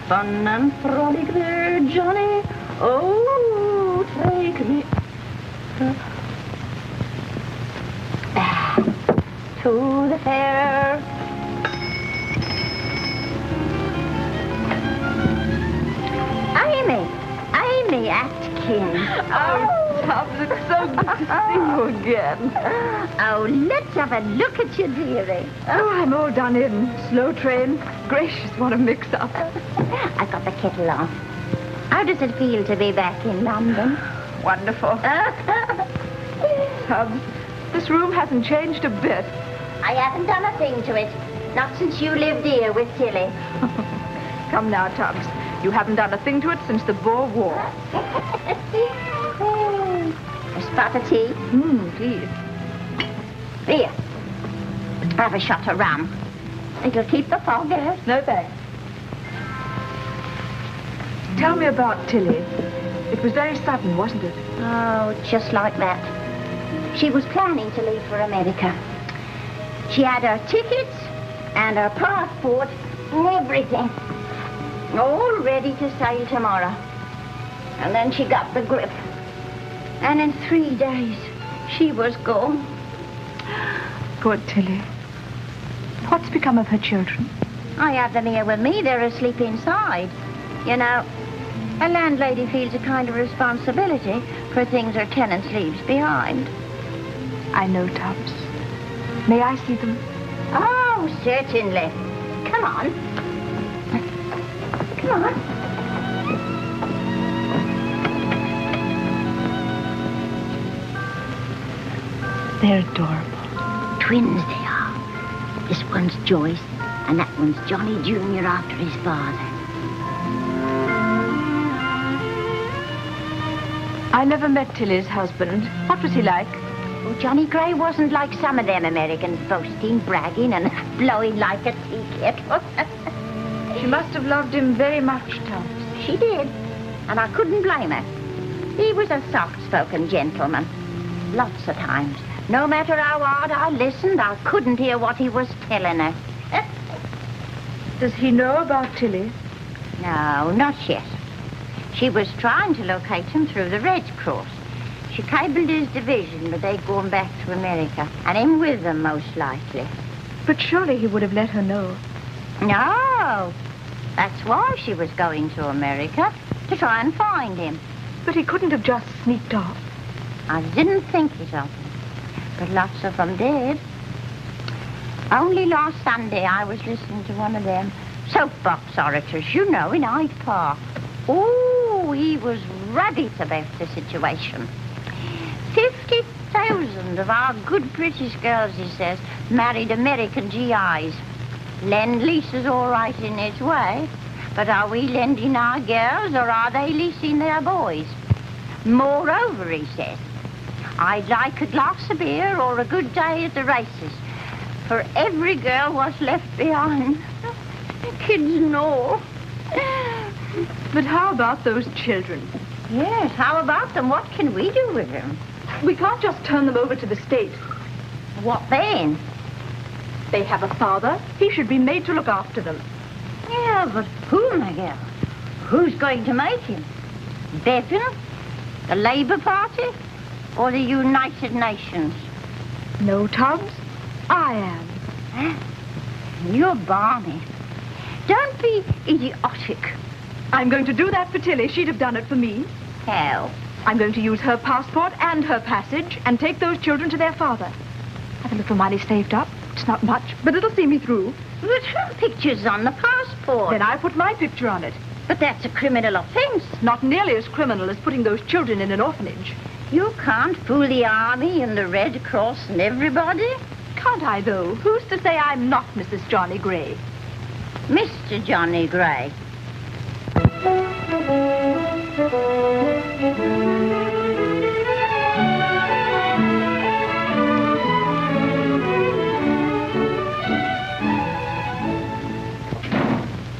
fun and frolic there, Johnny. Oh, take me to the fair. Amy Atkins. Oh, Tubbs, it's so good to see you again. Oh, let's have a look at you, dearie. Oh, I'm all done in. Slow train. Gracious, what a mix-up. I've got the kettle on. How does it feel to be back in London? Wonderful. Tubbs, this room hasn't changed a bit. I haven't done a thing to it. Not since you lived here with Tilly. Come now, Tubbs. You haven't done a thing to it since the Boer War. A spot of tea? Please. Here. Have a shot of rum. It'll keep the fog out. No thanks. Tell me about Tilly. It was very sudden, wasn't it? Oh, just like that. She was planning to leave for America. She had her tickets and her passport and everything. All ready to sail tomorrow. And then she got the grip. And in 3 days, she was gone. Poor Tilly. What's become of her children? I have them here with me. They're asleep inside. You know, a landlady feels a kind of responsibility for things her tenants leaves behind. I know, Tubbs. May I see them? Oh, certainly. Come on. Come on. They're adorable. Twins they are. This one's Joyce, and that one's Johnny Jr. after his father. I never met Tilly's husband. What was he like? Oh, Johnny Gray wasn't like some of them Americans, boasting, bragging, and blowing like a tea kettle. She must have loved him very much, Tubbs. She did, and I couldn't blame her. He was a soft-spoken gentleman. Lots of times, no matter how hard I listened, I couldn't hear what he was telling her. Does he know about Tilly? No, not yet. She was trying to locate him through the Red Cross. She cabled his division, but they'd gone back to America, and him with them, most likely. But surely he would have let her know. No. That's why she was going to America, to try and find him. But he couldn't have just sneaked off. I didn't think it of him, but lots of them did. Only last Sunday I was listening to one of them soapbox orators, you know, in Hyde Park. Oh, he was rabbit about the situation. 50,000 of our good British girls, he says, married American GIs. Lend-lease is all right in its way, but are we lending our girls or are they leasing their boys? Moreover, he says, I'd like a glass of beer or a good day at the races for every girl was left behind. Kids and all. But how about those children? Yes, how about them? What can we do with them? We can't just turn them over to the state. What then? They have a father. He should be made to look after them. Yeah, but who, my girl? Who's going to make him? Bevan? The Labour Party? Or the United Nations? No, Tubbs. I am. You're balmy. Don't be idiotic. I'm going to do that for Tilly. She'd have done it for me. How? I'm going to use her passport and her passage and take those children to their father. I've a little money saved up. It's not much, but it'll see me through. But her picture's on the passport. Then I put my picture on it. But that's a criminal offence. Not nearly as criminal as putting those children in an orphanage. You can't fool the Army and the Red Cross and everybody. Can't I, though? Who's to say I'm not Mrs. Johnny Gray? Mr. Johnny Gray.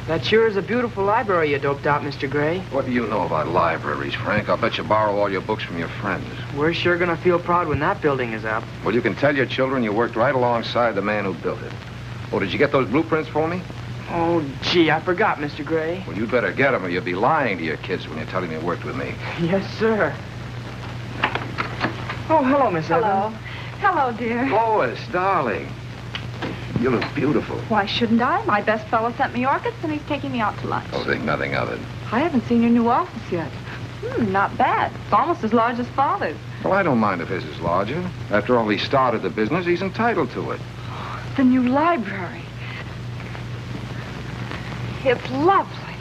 That sure is a beautiful library you doped out, Mr. Gray. What do you know about libraries, Frank? I'll bet you borrow all your books from your friends. We're sure gonna feel proud when that building is up. Well, you can tell your children you worked right alongside the man who built it. Oh, did you get those blueprints for me? Oh, gee, I forgot, Mr. Gray. Well, you'd better get them or you'll be lying to your kids when you're telling them you worked with me. Yes, sir. Oh, hello, Miss Hello. Evans. Hello, dear. Lois, darling. You look beautiful. Why shouldn't I? My best fellow sent me orchids, and he's taking me out to lunch. Oh, think nothing of it. I haven't seen your new office yet. Not bad. It's almost as large as Father's. Well, I don't mind if his is larger. After all, he started the business. He's entitled to it. The new library. It's lovely.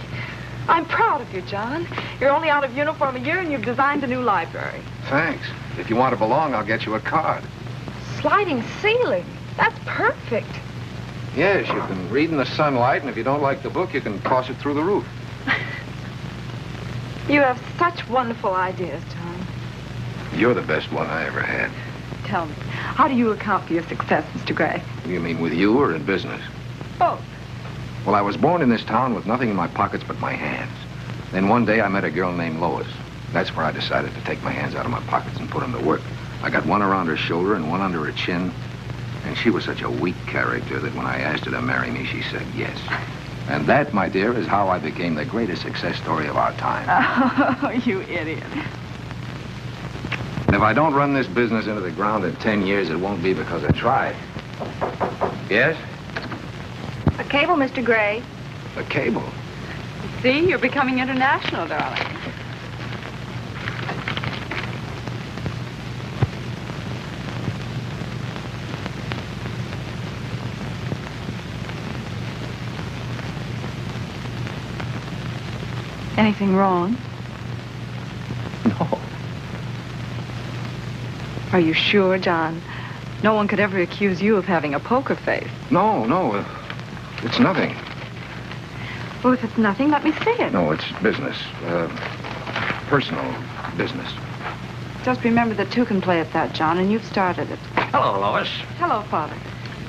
I'm proud of you, John. You're only out of uniform a year, and you've designed a new library. Thanks. If you want to belong, I'll get you a card. Sliding ceiling. That's perfect. Yes, you can read in the sunlight, and if you don't like the book, you can toss it through the roof. You have such wonderful ideas, John. You're the best one I ever had. Tell me, how do you account for your success, Mr. Gray? You mean with you or in business? Both. Well, I was born in this town with nothing in my pockets but my hands. Then one day I met a girl named Lois. That's where I decided to take my hands out of my pockets and put them to work. I got one around her shoulder and one under her chin. And she was such a weak character that when I asked her to marry me, she said yes. And that, my dear, is how I became the greatest success story of our time. Oh, you idiot. And if I don't run this business into the ground in 10 years, it won't be because I tried. Yes? A cable, Mr. Gray. A cable. See, you're becoming international, darling. Anything wrong? No. Are you sure, John? No one could ever accuse you of having a poker face. No. It's nothing. Well, if it's nothing, let me see it. No, it's business. Personal business. Just remember that two can play at that, John, and you've started it. Hello, Lois. Hello, Father.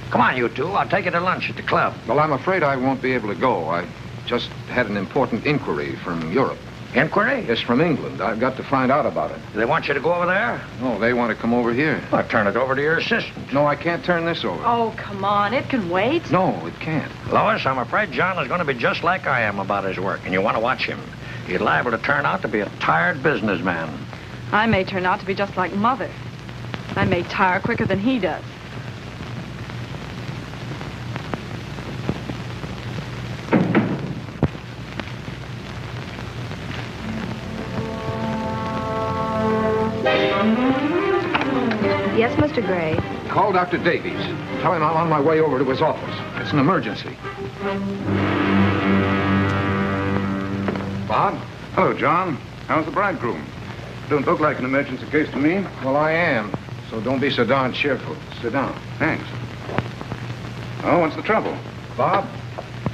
Come on, you two. I'll take you to lunch at the club. Well, I'm afraid I won't be able to go. I just had an important inquiry from Europe. Inquiry? Yes, from England. I've got to find out about it. They want you to go over there? No, they want to come over here. Well, turn it over to your assistant. No, I can't turn this over. Oh, come on. It can wait. No, it can't. Lois, I'm afraid John is going to be just like I am about his work, and you want to watch him. He's liable to turn out to be a tired businessman. I may turn out to be just like Mother. I may tire quicker than he does. Yes, Mr. Gray. Call Dr. Davies. Tell him I'm on my way over to his office. It's an emergency. Bob? Hello, John. How's the bridegroom? Don't look like an emergency case to me. Well, I am. So don't be so darn cheerful. Sit down. Thanks. Oh, what's the trouble? Bob,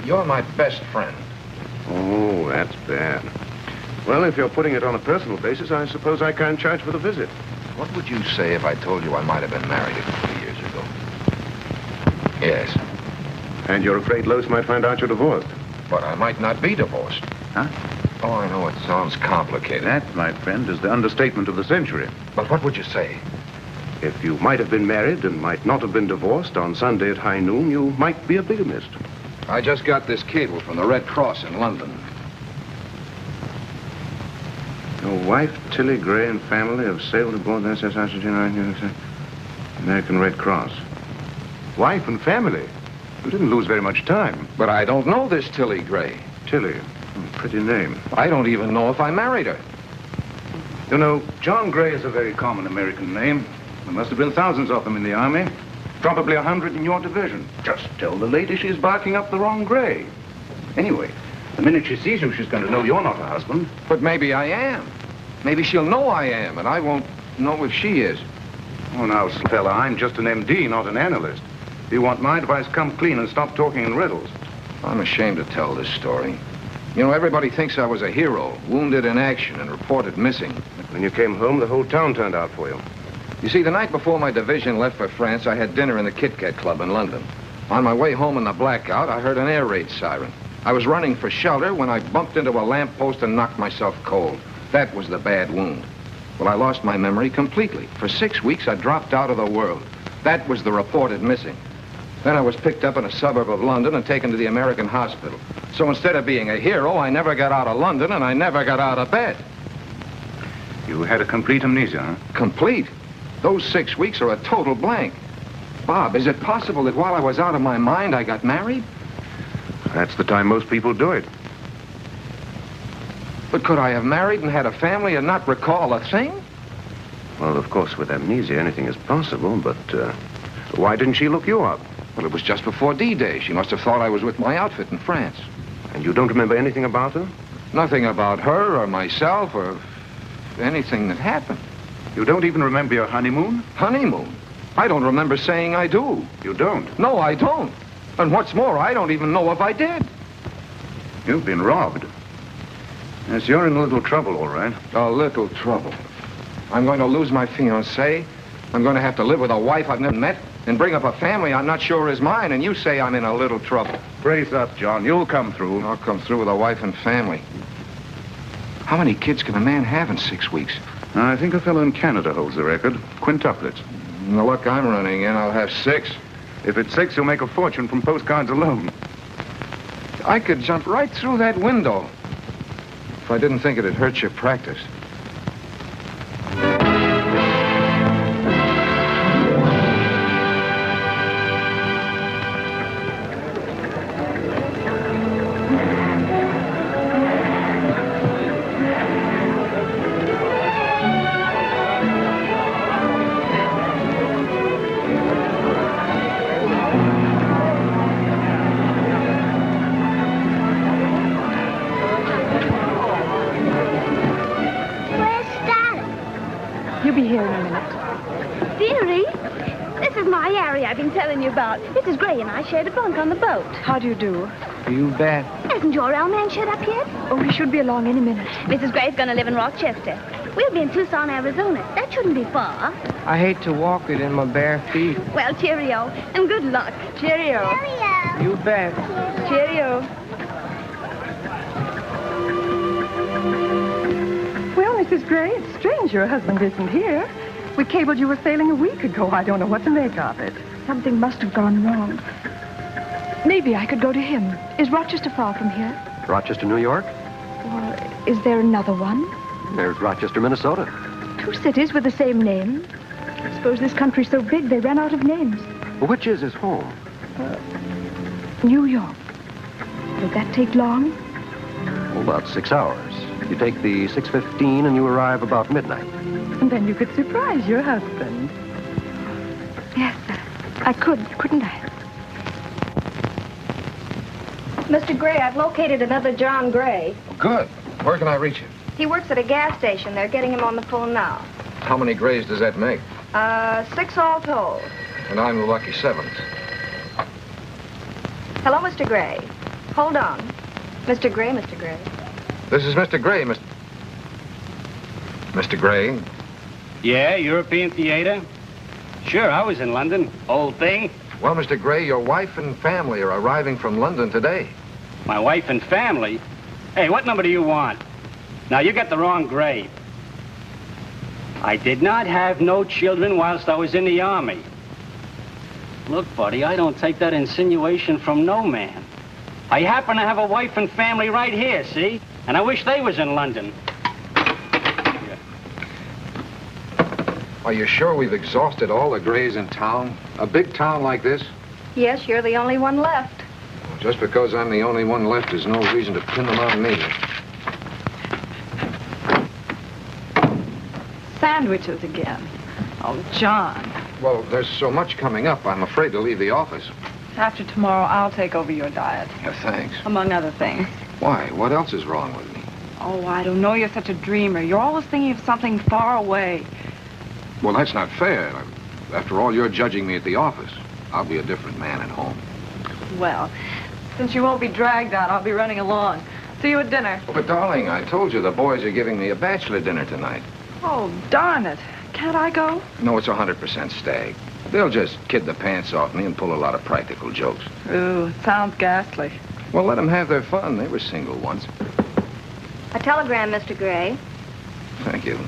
you're my best friend. Oh, that's bad. Well, if you're putting it on a personal basis, I suppose I can't charge for the visit. What would you say if I told you I might have been married a few years ago? Yes. And you're afraid Lois might find out you're divorced? But I might not be divorced. Huh? Oh, I know it sounds complicated. That, my friend, is the understatement of the century. But what would you say? If you might have been married and might not have been divorced on Sunday at high noon, you might be a bigamist. I just got this cable from the Red Cross in London. Your wife, Tilly Gray, and family have sailed aboard the SS Argentina, American Red Cross. Wife and family? You didn't lose very much time. But I don't know this Tilly Gray. Tilly. Pretty name. I don't even know if I married her. You know, John Gray is a very common American name. There must have been thousands of them in the Army. Probably 100 in your division. Just tell the lady she's barking up the wrong Gray. Anyway, the minute she sees you, she's going to know you're not her husband. But maybe I am. Maybe she'll know I am, and I won't know if she is. Oh, now, fella, I'm just an MD, not an analyst. If you want my advice, come clean and stop talking in riddles. I'm ashamed to tell this story. You know, everybody thinks I was a hero, wounded in action and reported missing. When you came home, the whole town turned out for you. You see, the night before my division left for France, I had dinner in the Kit Kat Club in London. On my way home in the blackout, I heard an air raid siren. I was running for shelter when I bumped into a lamppost and knocked myself cold. That was the bad wound. Well, I lost my memory completely. For 6 weeks, I dropped out of the world. That was the reported missing. Then I was picked up in a suburb of London and taken to the American hospital. So instead of being a hero, I never got out of London and I never got out of bed. You had a complete amnesia, huh? Complete? Those 6 weeks are a total blank. Bob, is it possible that while I was out of my mind, I got married? That's the time most people do it. But could I have married and had a family and not recall a thing? Well, of course, with amnesia, anything is possible, but why didn't she look you up? Well, it was just before D-Day. She must have thought I was with my outfit in France. And you don't remember anything about her? Nothing about her or myself or anything that happened. You don't even remember your honeymoon? Honeymoon? I don't remember saying I do. You don't? No, I don't. And what's more, I don't even know if I did. You've been robbed. Yes, you're in a little trouble, all right. A little trouble. I'm going to lose my fiancée. I'm going to have to live with a wife I've never met and bring up a family I'm not sure is mine, and you say I'm in a little trouble. Brace up, John. You'll come through. I'll come through with a wife and family. How many kids can a man have in 6 weeks? I think a fellow in Canada holds the record. Quintuplets. In the luck I'm running in, I'll have 6. If it's 6, you'll make a fortune from postcards alone. I could jump right through that window if I didn't think it'd hurt your practice. I've been telling you about. Mrs. Gray and I shared a bunk on the boat. How do you do? You bet. Hasn't your old man showed up yet? Oh, he should be along any minute. Mrs. Gray's going to live in Rochester. We'll be in Tucson, Arizona. That shouldn't be far. I hate to walk it in my bare feet. Well, cheerio, and good luck. Cheerio. Cheerio. You bet. Cheerio. Well, Mrs. Gray, it's strange your husband isn't here. We cabled you were sailing a week ago. I don't know what to make of it. Something must have gone wrong. Maybe I could go to him. Is Rochester far from here? Rochester, New York? Or is there another one? There's Rochester, Minnesota. 2 cities with the same name. I suppose this country's so big they ran out of names. Well, which is his home? New York. Would that take long? Oh, about 6 hours. You take the 6:15 and you arrive about midnight. And then you could surprise your husband. Yes, sir. I could, couldn't I? Mr. Gray, I've located another John Gray. Good. Where can I reach him? He works at a gas station. They're getting him on the phone now. How many Grays does that make? 6 all told. And I'm the lucky 7th. Hello, Mr. Gray. Hold on. Mr. Gray, Mr. Gray. This is Mr. Gray, Mr. Gray. Yeah, European theater? Sure, I was in London. Old thing. Well, Mr. Gray, your wife and family are arriving from London today. My wife and family? Hey, what number do you want? Now, you got the wrong grave. I did not have no children whilst I was in the Army. Look, buddy, I don't take that insinuation from no man. I happen to have a wife and family right here, see? And I wish they was in London. Are you sure we've exhausted all the Grays in town? A big town like this? Yes, you're the only one left. Well, just because I'm the only one left is no reason to pin them on me. Sandwiches again. Oh, John. Well, there's so much coming up, I'm afraid to leave the office. After tomorrow, I'll take over your diet. Yeah, thanks. Among other things. Why? What else is wrong with me? Oh, I don't know. You're such a dreamer. You're always thinking of something far away. Well, that's not fair. After all, you're judging me at the office. I'll be a different man at home. Well, since you won't be dragged out, I'll be running along. See you at dinner. Oh, but, darling, I told you the boys are giving me a bachelor dinner tonight. Oh, darn it. Can't I go? No, it's 100% stag. They'll just kid the pants off me and pull a lot of practical jokes. Ooh, it sounds ghastly. Well, let them have their fun. They were single once. A telegram, Mr. Gray. Thank you.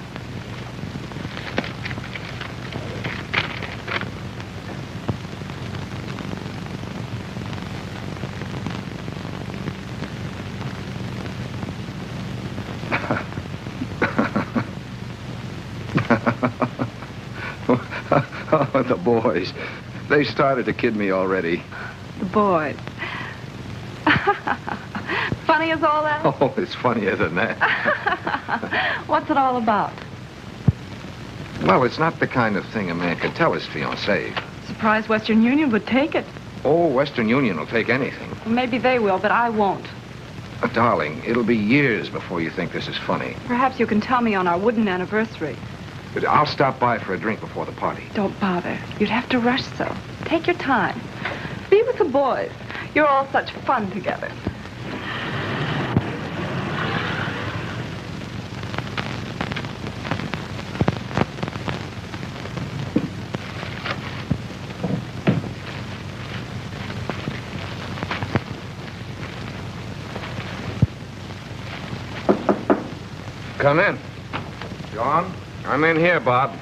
Oh, the boys. They started to kid me already. The boys. Funny as all that? Oh, it's funnier than that. What's it all about? Well, it's not the kind of thing a man could tell his fiancée. Surprised Western Union would take it. Oh, Western Union will take anything. Maybe they will, but I won't. Darling, it'll be years before you think this is funny. Perhaps you can tell me on our wooden anniversary. But I'll stop by for a drink before the party. Don't bother. You'd have to rush so. Take your time. Be with the boys. You're all such fun together. Come in. John? I'm in here, Bob.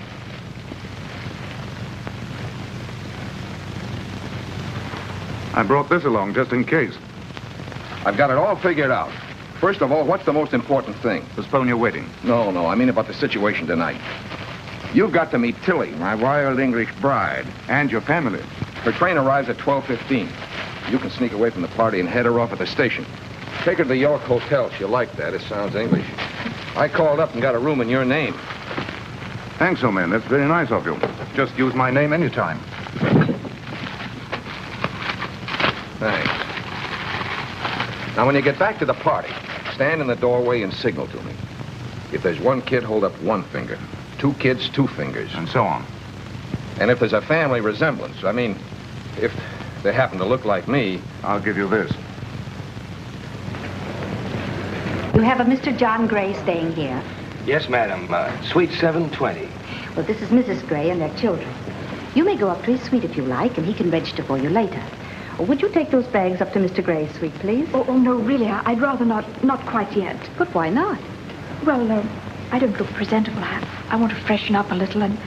I brought this along just in case. I've got it all figured out. First of all, what's the most important thing? Postpone your wedding. No, I mean about the situation tonight. You've got to meet Tilly, my wild English bride. And your family. Her train arrives at 12:15. You can sneak away from the party and head her off at the station. Take her to the York Hotel. She'll like that. It sounds English. I called up and got a room in your name. Thanks, old man. That's very nice of you. Just use my name anytime. Thanks. Now, when you get back to the party, stand in the doorway and signal to me. If there's one kid, hold up one finger. Two kids, two fingers. And so on. And if there's a family resemblance, I mean, if they happen to look like me... I'll give you this. You have a Mr. John Gray staying here. Yes, madam. Suite 720. Well, this is Mrs. Gray and their children. You may go up to his suite if you like, and he can register for you later. Would you take those bags up to Mr. Gray's suite, please? Oh, no, really, I'd rather not quite yet. But why not? Well, I don't look presentable. I want to freshen up a little and,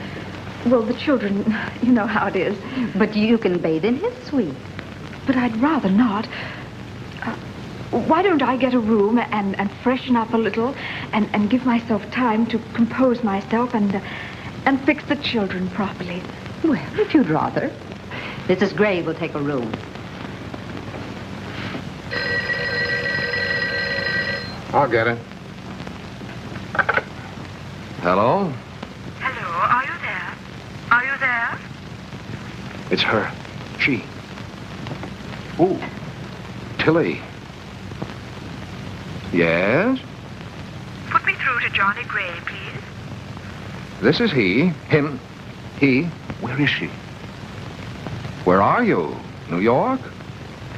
well, the children, you know how it is. But you can bathe in his suite. But I'd rather not. Why don't I get a room and freshen up a little and give myself time to compose myself and fix the children properly? Well, if you'd rather. Mrs. Gray will take a room. I'll get it. Hello? Hello, are you there? Are you there? It's her. She. Ooh. Tilly. Yes? Put me through to Johnny Gray, please. This is he. Him. He. Where is she? Where are you? New York?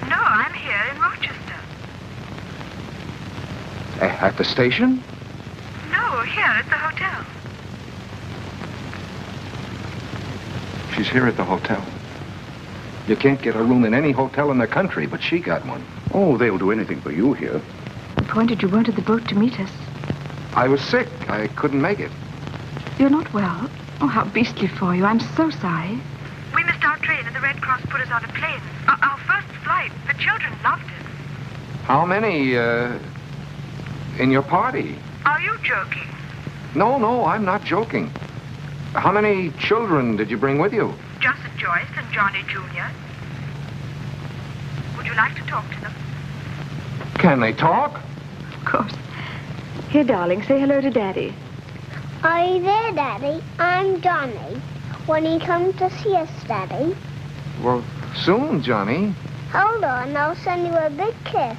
No, I'm here in Rochester. At the station? No, here at the hotel. She's here at the hotel. You can't get a room in any hotel in the country, but she got one. Oh, they'll do anything for you here. Disappointed you weren't at the boat to meet us. I was sick. I couldn't make it. You're not well? Oh, how beastly for you. I'm so sorry. We missed our train and the Red Cross put us on a plane. Our first flight. The children loved it. How many, in your party? Are you joking? No, I'm not joking. How many children did you bring with you? Just Joyce and Johnny Jr. Would you like to talk to them? Can they talk? Of course. Here, darling, say hello to Daddy. Are you there, Daddy? I'm Johnny. When he comes to see us, Daddy? Well, soon, Johnny. Hold on, I'll send you a big kiss.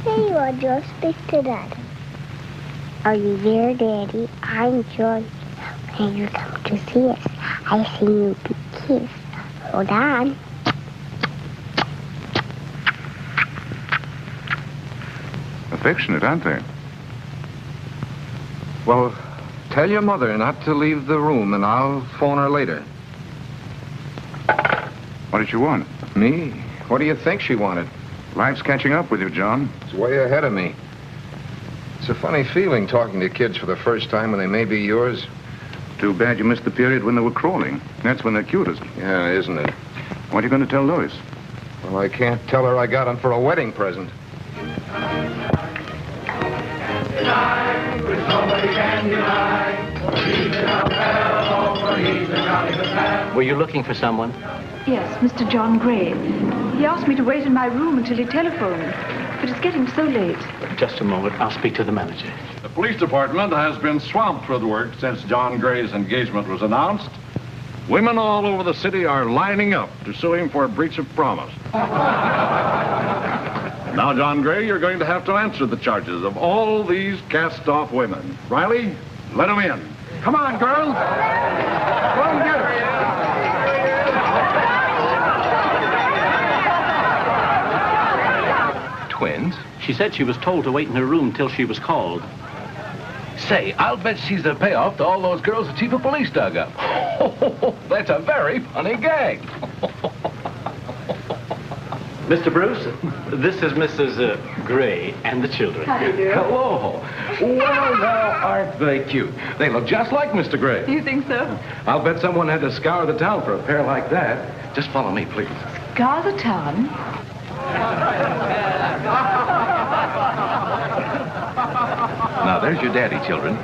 Here you are, Joe. Speak to Daddy. Are you there, Daddy? I'm Joyce. When you come to see us, I send you a big kiss. Hold on. Affectionate, aren't they? Well, tell your mother not to leave the room, and I'll phone her later. What did she want? Me? What do you think she wanted? Life's catching up with you, John. It's way ahead of me. It's a funny feeling talking to kids for the first time when they may be yours. Too bad you missed the period when they were crawling. That's when they're cutest. Yeah, isn't it? What are you going to tell Lois? Well, I can't tell her I got him for a wedding present. I'm Were you looking for someone? Yes, Mr. John Gray. He asked me to wait in my room until he telephoned. But it's getting so late. Just a moment. I'll speak to the manager. The police department has been swamped with work since John Gray's engagement was announced. Women all over the city are lining up to sue him for a breach of promise. Now, John Gray, you're going to have to answer the charges of all these cast-off women. Riley, let them in. Come on, girls. Go and get her. Twins? She said she was told to wait in her room till she was called. Say, I'll bet she's the payoff to all those girls the chief of police dug up. That's a very funny gag. Mr. Bruce, this is Mrs. Gray and the children. How do you do? Hello. Well, now, aren't they cute? They look just like Mr. Gray. Do you think so? I'll bet someone had to scour the town for a pair like that. Just follow me, please. Scour the town? Now, there's your daddy, children.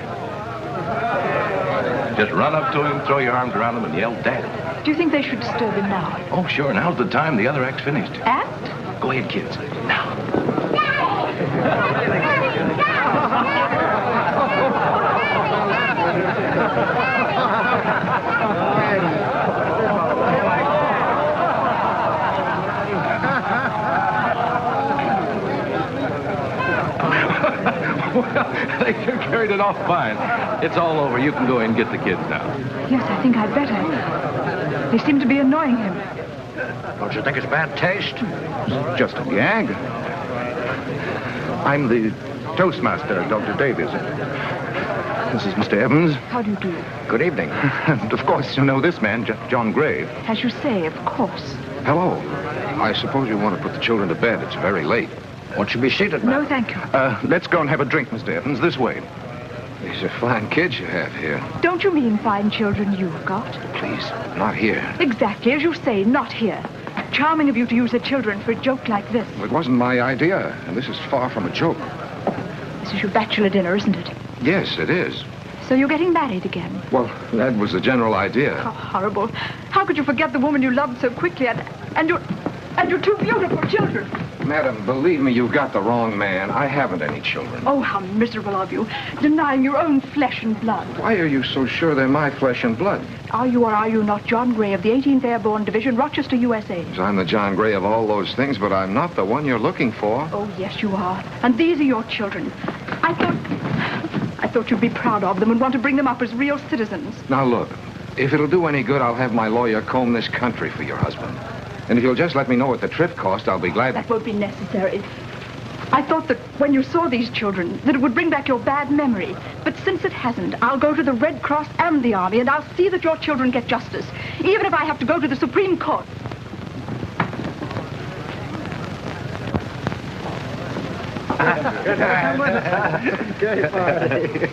Just run up to him, throw your arms around him, and yell, Daddy. Do you think they should disturb him now? Oh, sure. Now's the time. The other act's finished. Act? Go ahead, kids. Now. Well, they carried it off fine. It's all over. You can go in and get the kids now. Yes, I think I'd better. They seem to be annoying him. Don't you think it's bad taste? Just a gag. I'm the Toastmaster, Dr. Davies. This is Mr. Evans. How do you do? Good evening. And of course, you know this man, John Gray. As you say, of course. Hello. I suppose you want to put the children to bed. It's very late. Won't you be seated, No, thank you. Let's go and have a drink, Mr. Evans, this way. These are fine kids you have here. Don't you mean fine children you've got? Please, not here. Exactly, as you say, not here. Charming of you to use the children for a joke like this. It wasn't my idea, and this is far from a joke. This is your bachelor dinner, isn't it? Yes, it is. So you're getting married again? Well, that was the general idea. How horrible. How could you forget the woman you loved so quickly and your two beautiful children? Madam, believe me, you've got the wrong man. I haven't any children. Oh, how miserable of you, denying your own flesh and blood. Why are you so sure they're my flesh and blood? Are you or are you not John Gray of the 18th Airborne Division, Rochester, USA? I'm the John Gray of all those things, but I'm not the one you're looking for. Oh, yes, you are. And these are your children. I thought you'd be proud of them and want to bring them up as real citizens. Now, look, if it'll do any good, I'll have my lawyer comb this country for your husband. And if you'll just let me know what the trip cost, I'll be glad. That won't be necessary. I thought that when you saw these children, that it would bring back your bad memory. But since it hasn't, I'll go to the Red Cross and the Army, and I'll see that your children get justice, even if I have to go to the Supreme Court. Good party.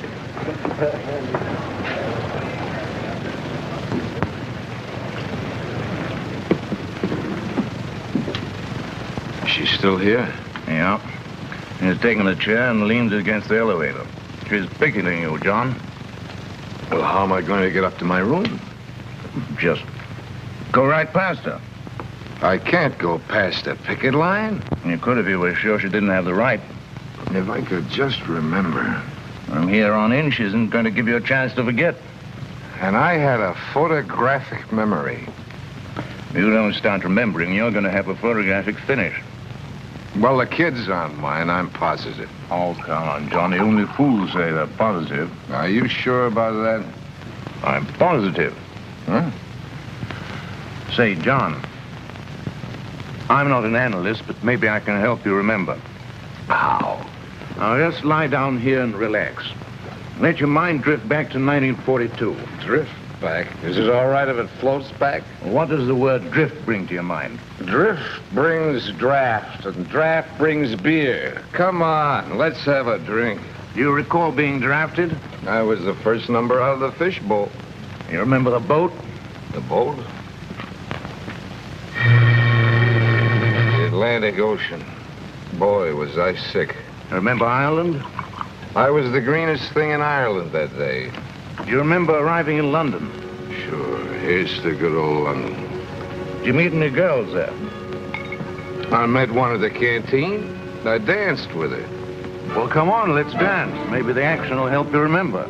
She's still here? Yeah. He's taking a chair and leans against the elevator. She's picketing you, John. Well, how am I going to get up to my room? Just go right past her. I can't go past the picket line. You could if you were sure she didn't have the right. If I could just remember. From here on in, she isn't going to give you a chance to forget. And I had a photographic memory. If you don't start remembering, you're going to have a photographic finish. Well, the kids aren't mine, I'm positive. Oh, come on, Johnny. Only fools say they're positive. Are you sure about that? I'm positive. Huh? Say, John, I'm not an analyst, but maybe I can help you remember. How? Now, just lie down here and relax. Let your mind drift back to 1942. Drift back? Is it all right if it floats back? What does the word drift bring to your mind? Drift brings draft, and draft brings beer. Come on, let's have a drink. Do you recall being drafted? I was the first number out of the fishbowl. You remember the boat? The boat? The Atlantic Ocean. Boy, was I sick. Remember Ireland? I was the greenest thing in Ireland that day. Do you remember arriving in London? Sure, here's the good old London. Did you meet any girls there? I met one at the canteen. I danced with her. Well, come on, let's dance. Maybe the action will help you remember.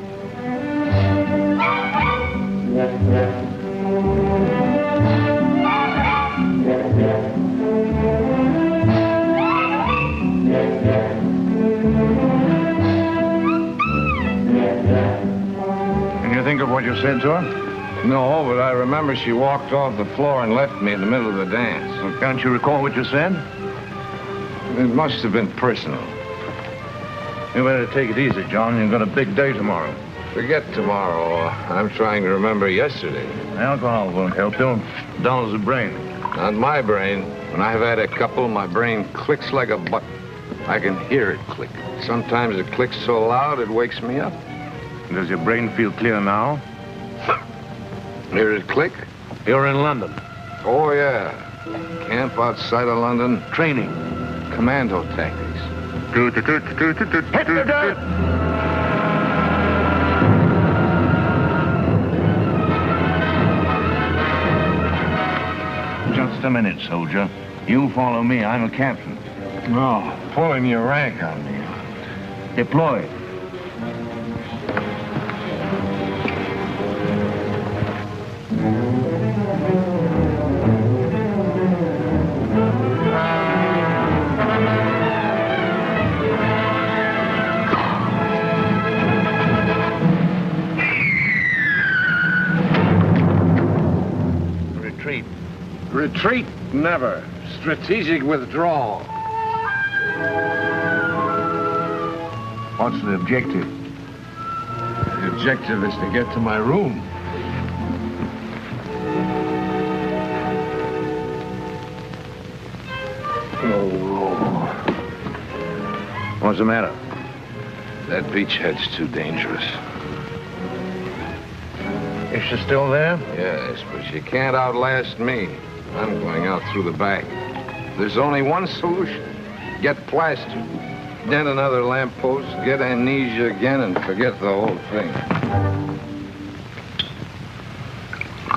Can you think of what you said to her? No, but I remember she walked off the floor and left me in the middle of the dance. Well, can't you recall what you said? It must have been personal. You better take it easy, John. You've got a big day tomorrow. Forget tomorrow. I'm trying to remember yesterday. Alcohol won't help you. Dull as the brain. Not my brain. When I've had a couple, my brain clicks like a button. I can hear it click. Sometimes it clicks so loud it wakes me up. Does your brain feel clear now? Hear it click? You're in London. Oh, yeah. Camp outside of London. Training. Commando tactics. Hit the dirt! Just a minute, soldier. You follow me. I'm a captain. Oh, pulling your rank on me. Deploy. Retreat. Retreat? Never. Strategic withdrawal. What's the objective? The objective is to get to my room. Oh. What's the matter? That beachhead's too dangerous. Is she still there? Yes, but she can't outlast me. I'm going out through the back. There's only one solution. Get plastered. Then another lamppost, get amnesia again, and forget the whole thing.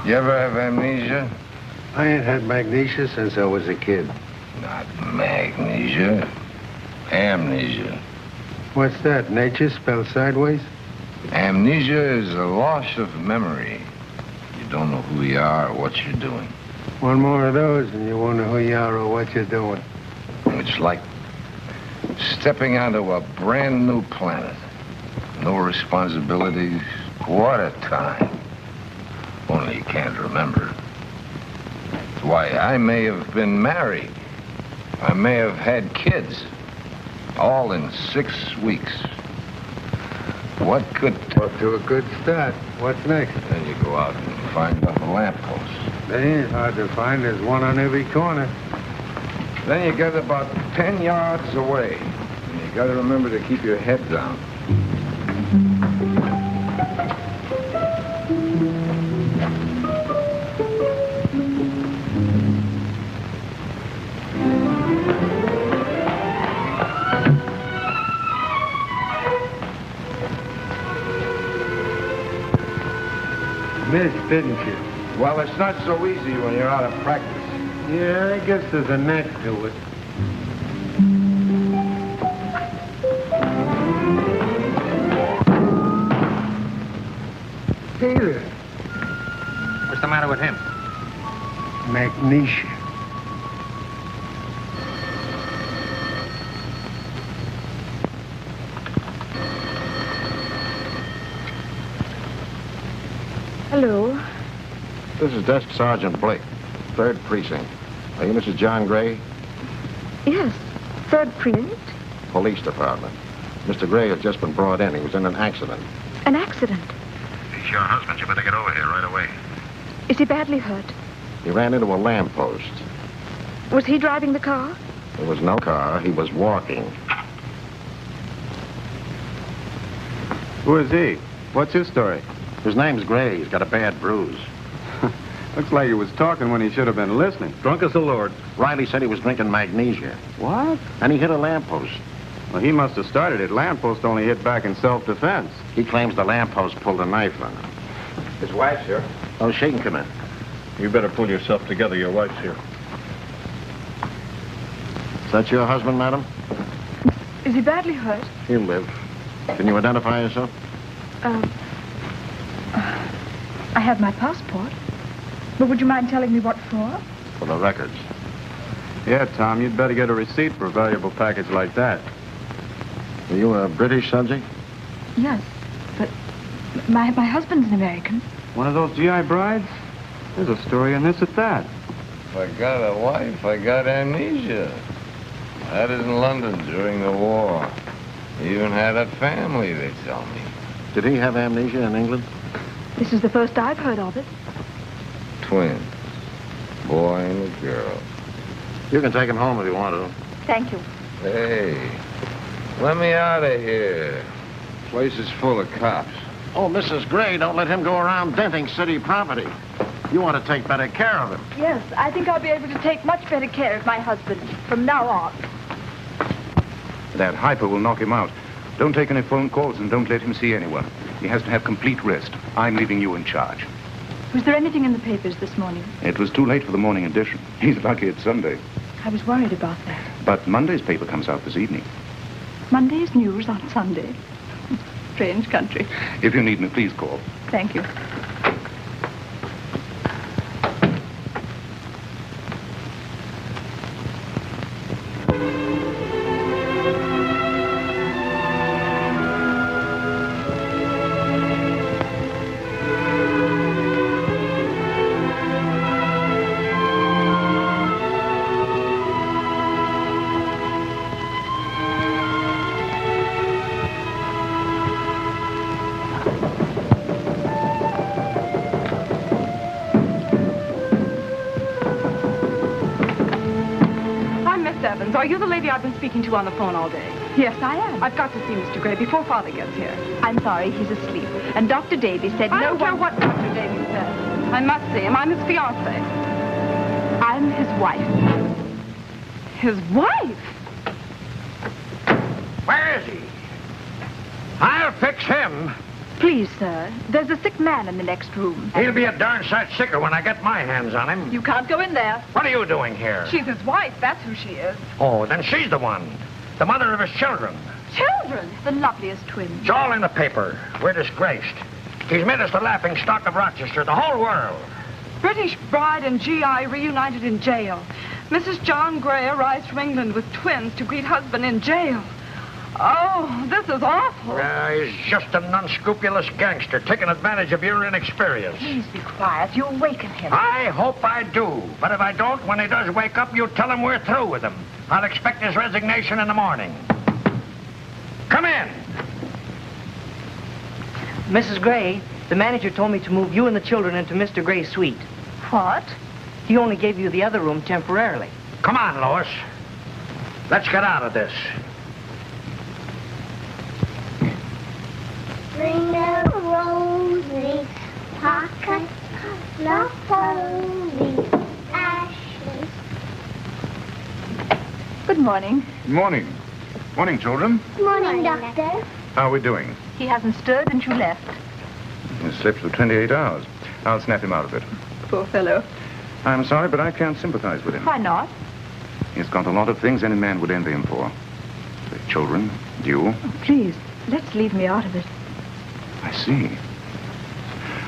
You ever have amnesia? I ain't had magnesia since I was a kid. Not magnesia. Amnesia. What's that, nature spelled sideways? Amnesia is a loss of memory. You don't know who you are or what you're doing. One more of those and you won't know who you are or what you're doing. It's like stepping onto a brand new planet. No responsibilities. What a time. Only you can't remember. Why, I may have been married. I may have had kids. All in 6 weeks. What could... Off to a good start. What's next? Then you go out and find a lamppost. They ain't hard to find. There's one on every corner. Then you get about 10 yards away. And you gotta remember to keep your head down. Missed, didn't you? Well, it's not so easy when you're out of practice. Yeah, I guess there's a knack to it. Peter. What's the matter with him? Magnesia. Hello. This is Desk Sergeant Blake, 3rd Precinct. Are you Mrs. John Gray? Yes, 3rd Precinct. Police Department. Mr. Gray has just been brought in. He was in an accident. An accident? It's your husband. You better get over here right away. Is he badly hurt? He ran into a lamppost. Was he driving the car? There was no car. He was walking. Who is he? What's his story? His name's Gray. He's got a bad bruise. Looks like he was talking when he should have been listening. Drunk as a lord. Riley said he was drinking magnesia. What? And he hit a lamppost. Well, he must have started it. Lamppost only hit back in self-defense. He claims the lamppost pulled a knife on him. His wife's here. Oh, she can come in. You better pull yourself together. Your wife's here. Is that your husband, madam? Is he badly hurt? He'll live. Can you identify yourself? I have my passport. But would you mind telling me what for? For the records. Yeah, Tom, you'd better get a receipt for a valuable package like that. Are you a British subject? Yes, but my husband's an American. One of those GI brides? There's a story in this at that. If I got a wife, I got amnesia. I had it in London during the war. Even had a family, they tell me. Did he have amnesia in England? This is the first I've heard of it. Twins. Boy and a girl. You can take him home if you want to. Thank you. Hey, let me out of here. Place is full of cops. Oh, Mrs. Gray, don't let him go around denting city property. You want to take better care of him. Yes, I think I'll be able to take much better care of my husband from now on. That hyper will knock him out. Don't take any phone calls and don't let him see anyone. He has to have complete rest. I'm leaving you in charge. Was there anything in the papers this morning? It was too late for the morning edition. He's lucky it's Sunday. I was worried about that. But Monday's paper comes out this evening. Monday's news on Sunday. Strange country. If you need me, please call. Thank you. Are you the lady I've been speaking to on the phone all day? Yes, I am. I've got to see Mr. Gray before Father gets here. I'm sorry, he's asleep. And Dr. Davy said I don't care what Dr. Davy says. I must see him. I'm his fiancée. I'm his wife. His wife? Where is he? I'll fix him. Please, sir. There's a sick man in the next room. He'll be a darn sight sicker when I get my hands on him. You can't go in there. What are you doing here? She's his wife. That's who she is. Oh, then she's the one. The mother of his children. Children? The loveliest twins. It's all in the paper. We're disgraced. He's made us the laughing stock of Rochester, the whole world. British bride and GI reunited in jail. Mrs. John Gray arrives from England with twins to greet husband in jail. Oh, this is awful. He's just an unscrupulous gangster taking advantage of your inexperience. Please be quiet. You'll waken him. I hope I do. But if I don't, when he does wake up, you tell him we're through with him. I'll expect his resignation in the morning. Come in. Mrs. Gray, the manager told me to move you and the children into Mr. Gray's suite. What? He only gave you the other room temporarily. Come on, Lois. Let's get out of this. Bring the roses, pocket, not the ashes. Good morning. Good morning. Morning, children. Good morning, Doctor. How are we doing? He hasn't stirred since you left. He slept for 28 hours. I'll snap him out of it. Poor fellow. I'm sorry, but I can't sympathize with him. Why not? He's got a lot of things any man would envy him for. The children, you. Oh, please, let's leave me out of it. I see.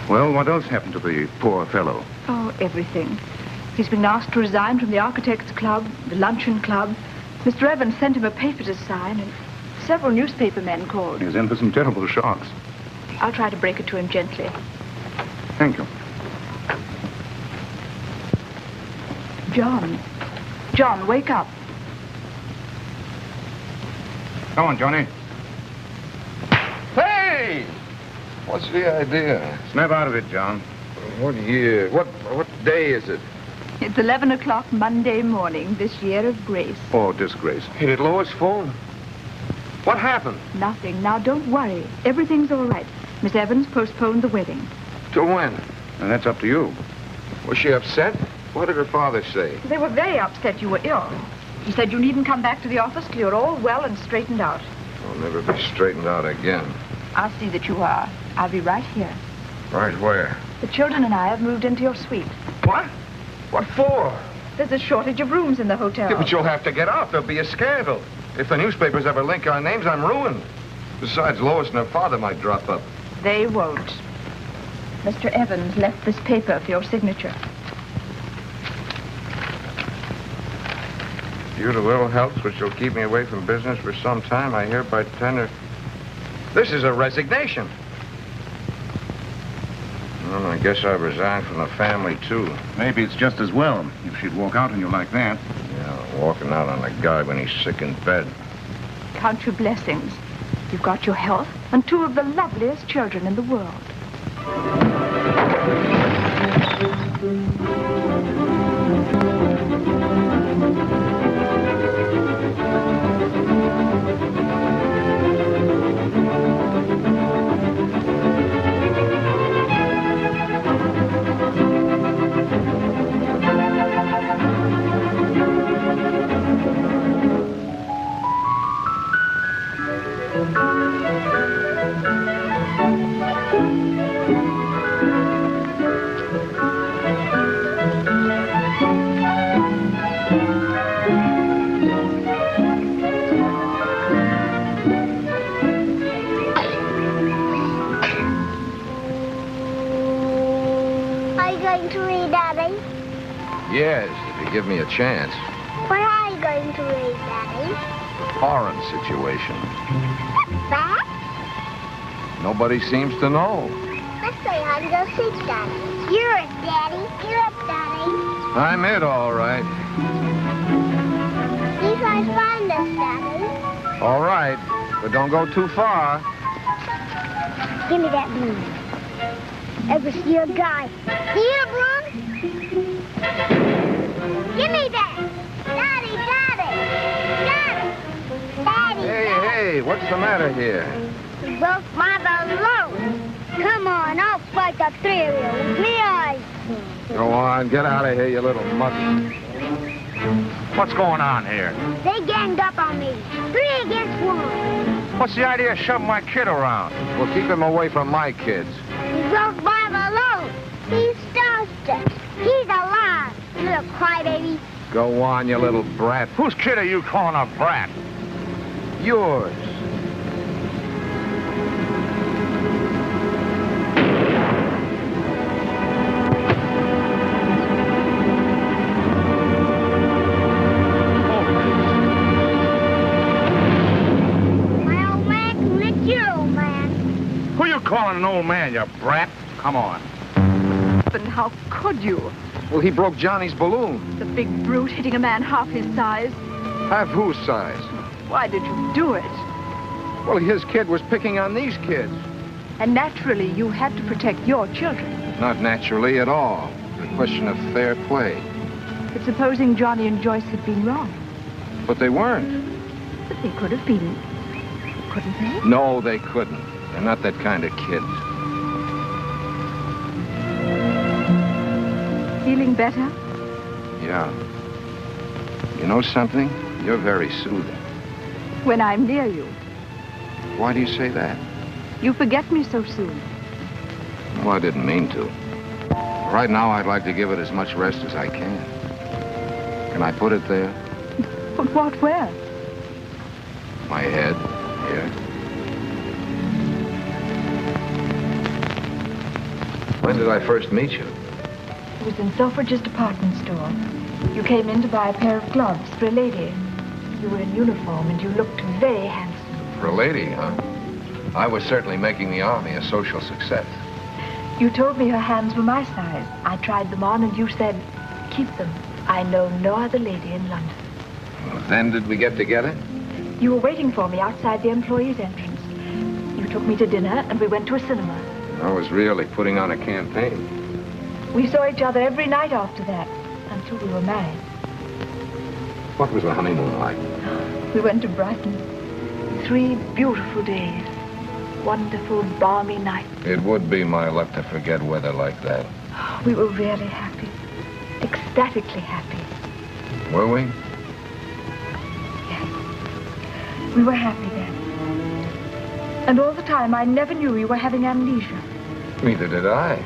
Well, what else happened to the poor fellow? Oh, everything. He's been asked to resign from the Architects Club, the Luncheon Club. Mr. Evans sent him a paper to sign, and several newspaper men called. He's in for some terrible shocks. I'll try to break it to him gently. Thank you. John. John, wake up. Come on, Johnny. Hey! What's the idea? Snap out of it, John. What year? What day is it? It's 11 o'clock Monday morning, this year of grace. Or disgrace. Hey, did Lois phone? What happened? Nothing. Now, don't worry. Everything's all right. Miss Evans postponed the wedding. Till when? And that's up to you. Was she upset? What did her father say? They were very upset you were ill. He said you needn't come back to the office till you're all well and straightened out. I'll never be straightened out again. I'll see that you are. I'll be right here. Right where? The children and I have moved into your suite. What? What for? There's a shortage of rooms in the hotel. Yeah, but you'll have to get out. There'll be a scandal. If the newspapers ever link our names, I'm ruined. Besides, Lois and her father might drop up. They won't. Mr. Evans left this paper for your signature. Due to ill health, which will keep me away from business for some time, I hereby tender... This is a resignation. Well, I guess I resigned from the family, too. Maybe it's just as well, if she'd walk out on you like that. Yeah, walking out on a guy when he's sick in bed. Count your blessings. You've got your health and two of the loveliest children in the world. Yes, if you give me a chance. What are you going to read, Daddy? Foreign situation. That? Nobody seems to know. Let's say I'm going to see Daddy. You're it, Daddy. You're it, Daddy. I'm it, all right. You guys find us, Daddy. All right, but don't go too far. Give me that broom. Ever see a guy? See a broom? Give me that! Daddy, Daddy! Daddy! Daddy! Hey, what's the matter here? We broke my balloon. Come on, I'll fight the three of you. With me eyes. Go on, get out of here, you little mutt. What's going on here? They ganged up on me. 3 against 1. What's the idea of shoving my kid around? Well, keep him away from my kids. We broke my balloon. He's stuffed. He's alive, you little crybaby. Go on, you little brat. Whose kid are you calling a brat? Yours. My old man can lick your old man. Who you calling an old man, you brat? Come on. And how could you? Well, he broke Johnny's balloon. The big brute hitting a man half his size. Half whose size? Why did you do it? Well, his kid was picking on these kids. And naturally, you had to protect your children. Not naturally at all. It's a question of fair play. But supposing Johnny and Joyce had been wrong. But they weren't. But they could have been. Couldn't they? No, they couldn't. They're not that kind of kids. Feeling better? Yeah. You know something? You're very soothing. When I'm near you. Why do you say that? You forget me so soon. Well, I didn't mean to. Right now, I'd like to give it as much rest as I can. Can I put it there? But what, where? My head, here. When did I first meet you? It was in Selfridge's department store. You came in to buy a pair of gloves for a lady. You were in uniform and you looked very handsome. For a lady, huh? I was certainly making the Army a social success. You told me her hands were my size. I tried them on and you said, keep them. I know no other lady in London. Well, then did we get together? You were waiting for me outside the employees' entrance. You took me to dinner and we went to a cinema. I was really putting on a campaign. We saw each other every night after that, until we were married. What was the honeymoon like? We went to Brighton. 3 beautiful days. Wonderful, balmy nights. It would be my luck to forget weather like that. We were really happy. Ecstatically happy. Were we? We were happy then. And all the time, I never knew you were having amnesia. Neither did I.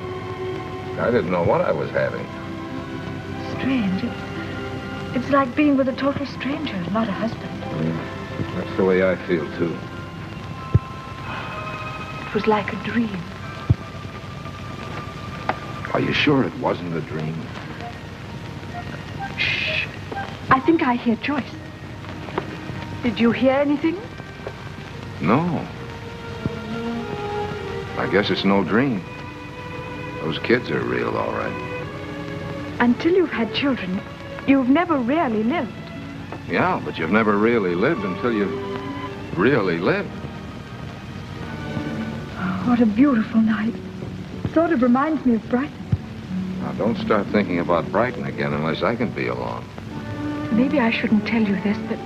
I didn't know what I was having. Strange. It's like being with a total stranger, not a husband. That's the way I feel, too. It was like a dream. Are you sure it wasn't a dream? Shh. I think I hear Joyce. Did you hear anything? No. I guess it's no dream. Those kids are real, all right. Until you've had children, you've never really lived. Yeah, but you've never really lived until you've really lived. Oh, what a beautiful night. Sort of reminds me of Brighton. Now, don't start thinking about Brighton again unless I can be along. Maybe I shouldn't tell you this, but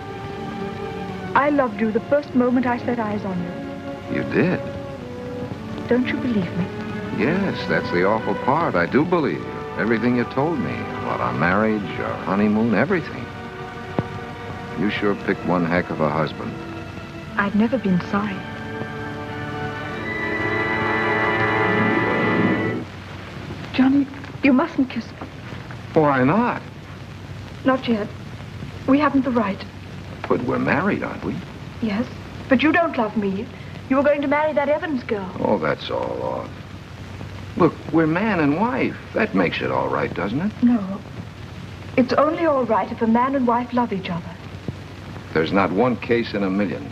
I loved you the first moment I set eyes on you. You did? Don't you believe me? Yes, that's the awful part. I do believe you. Everything you told me about our marriage, our honeymoon, everything. You sure picked one heck of a husband. I've never been sorry. Johnny, you mustn't kiss me. Why not? Not yet. We haven't the right. But we're married, aren't we? Yes, but you don't love me. You were going to marry that Evans girl. Oh, that's all off. Look, we're man and wife. That makes it all right, doesn't it? No. It's only all right if a man and wife love each other. There's not one case in a million.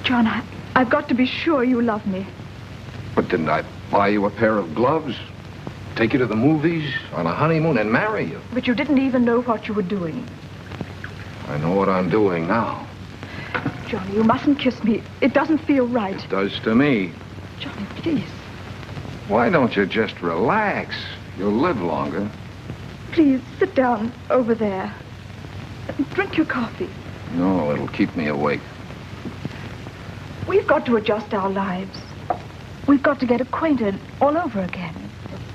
John, I've got to be sure you love me. But didn't I buy you a pair of gloves, take you to the movies, on a honeymoon, and marry you? But you didn't even know what you were doing. I know what I'm doing now. Johnny, you mustn't kiss me. It doesn't feel right. It does to me. Johnny, please. Why don't you just relax? You'll live longer. Please, sit down over there. Drink your coffee. No, it'll keep me awake. We've got to adjust our lives. We've got to get acquainted all over again.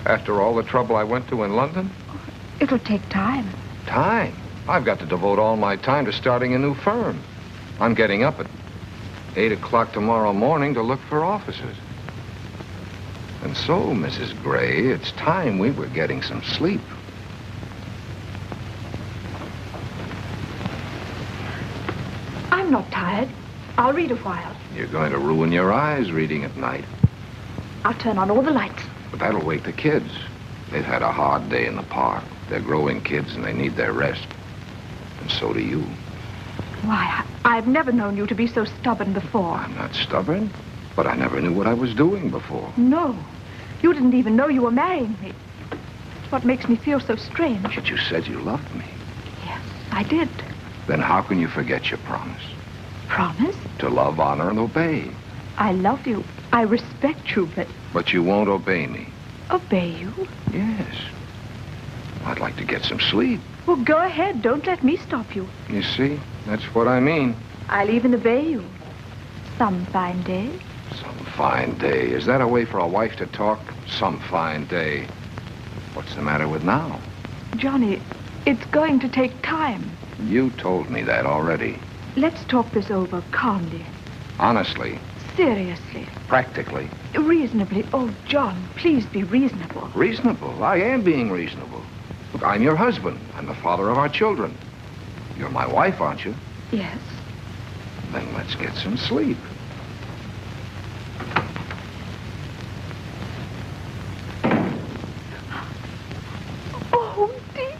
After all the trouble I went to in London? It'll take time. Time? I've got to devote all my time to starting a new firm. I'm getting up at 8 o'clock tomorrow morning to look for offices. And so, Mrs. Gray, it's time we were getting some sleep. I'm not tired. I'll read a while. You're going to ruin your eyes reading at night. I'll turn on all the lights. But that'll wake the kids. They've had a hard day in the park. They're growing kids and they need their rest. And so do you. Why, I've never known you to be so stubborn before. I'm not stubborn, but I never knew what I was doing before. No. You didn't even know you were marrying me. It's what makes me feel so strange. But you said you loved me. Yes, I did. Then how can you forget your promise? Promise? To love, honor, and obey. I love you. I respect you, but... But you won't obey me. Obey you? Yes. I'd like to get some sleep. Well, go ahead. Don't let me stop you. You see? That's what I mean. I'll even obey you. Some fine day. Some fine day. Is that a way for a wife to talk? Some fine day. What's the matter with now? Johnny, it's going to take time. You told me that already. Let's talk this over calmly. Honestly. Seriously. Practically. Reasonably. Oh, John, please be reasonable. Reasonable? I am being reasonable. Look, I'm your husband. I'm the father of our children. You're my wife, aren't you? Yes. Then let's get some sleep. Oh, dear.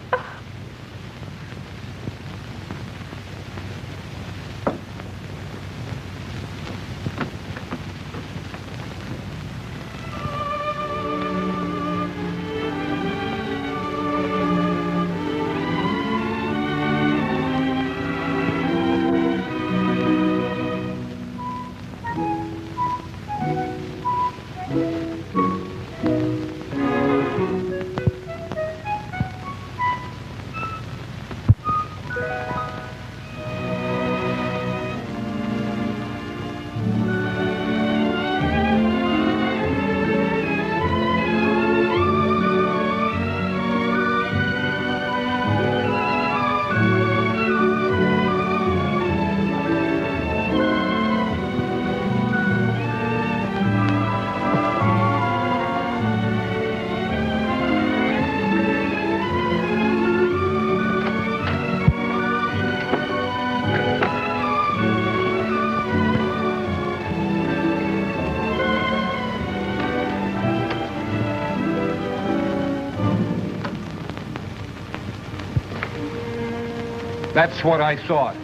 That's what I thought.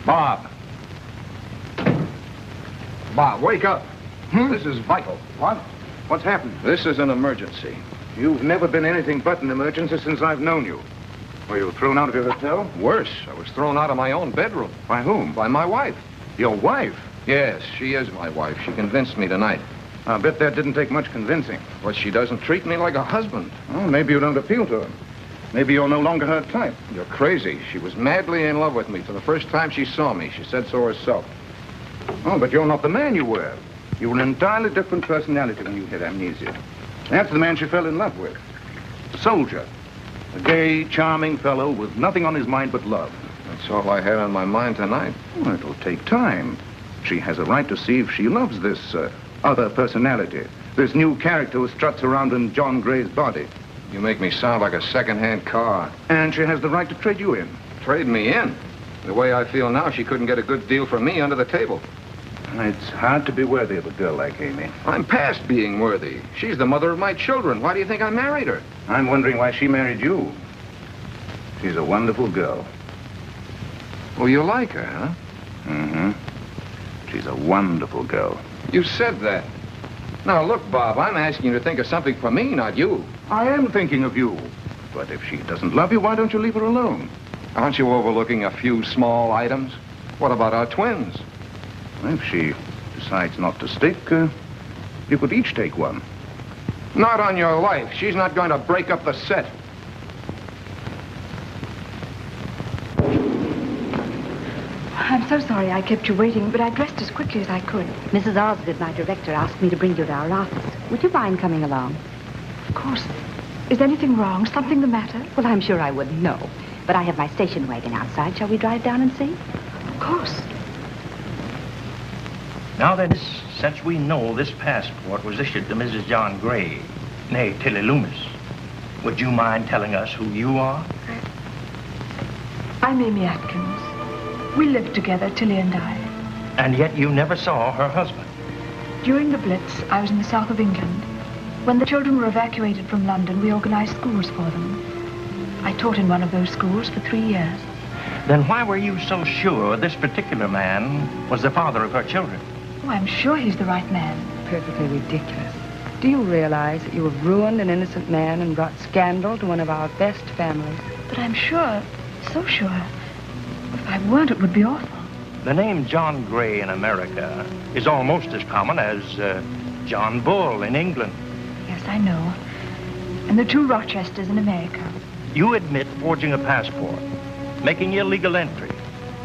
Bob. Bob, wake up. This is vital. What? What's happened? This is an emergency. You've never been anything but an emergency since I've known you. Were you thrown out of your hotel? Worse, I was thrown out of my own bedroom. By whom? By my wife. Your wife? Yes, she is my wife. She convinced me tonight. I bet that didn't take much convincing. But she doesn't treat me like a husband. Oh, maybe you don't appeal to her. Maybe you're no longer her type. You're crazy. She was madly in love with me for the first time she saw me. She said so herself. Oh, but you're not the man you were. You were an entirely different personality when you had amnesia. That's the man she fell in love with. A soldier. A gay, charming fellow with nothing on his mind but love. That's all I had on my mind tonight. Well, it'll take time. She has a right to see if she loves this other personality. This new character who struts around in John Gray's body. You make me sound like a second-hand car. And she has the right to trade you in. Trade me in? The way I feel now, she couldn't get a good deal from me under the table. It's hard to be worthy of a girl like Amy. I'm past being worthy. She's the mother of my children. Why do you think I married her? I'm wondering why she married you. She's a wonderful girl. Oh, you like her, huh? Mm-hmm. She's a wonderful girl. You said that. Now, look, Bob, I'm asking you to think of something for me, not you. I am thinking of you. But if she doesn't love you, why don't you leave her alone? Aren't you overlooking a few small items? What about our twins? If she decides not to stick, you could each take one. Not on your life. She's not going to break up the set. I'm so sorry I kept you waiting, but I dressed as quickly as I could. Mrs. Osgood, my director, asked me to bring you to our office. Would you mind coming along? Of course. Is anything wrong? Something the matter? Well, I'm sure I wouldn't know. But I have my station wagon outside. Shall we drive down and see? Of course. Now then, since we know this passport was issued to Mrs. John Gray, nay, Tilly Loomis, would you mind telling us who you are? I'm Amy Atkins. We lived together, Tilly and I. And yet you never saw her husband. During the Blitz, I was in the south of England. When the children were evacuated from London, we organized schools for them. I taught in one of those schools for 3 years. Then why were you so sure this particular man was the father of her children? Oh, I'm sure he's the right man. Perfectly ridiculous. Do you realize that you have ruined an innocent man and brought scandal to one of our best families? But I'm sure, so sure. If I weren't, it would be awful. The name John Gray in America is almost as common as John Bull in England. Yes, I know. And the 2 Rochesters in America. You admit forging a passport, making illegal entry.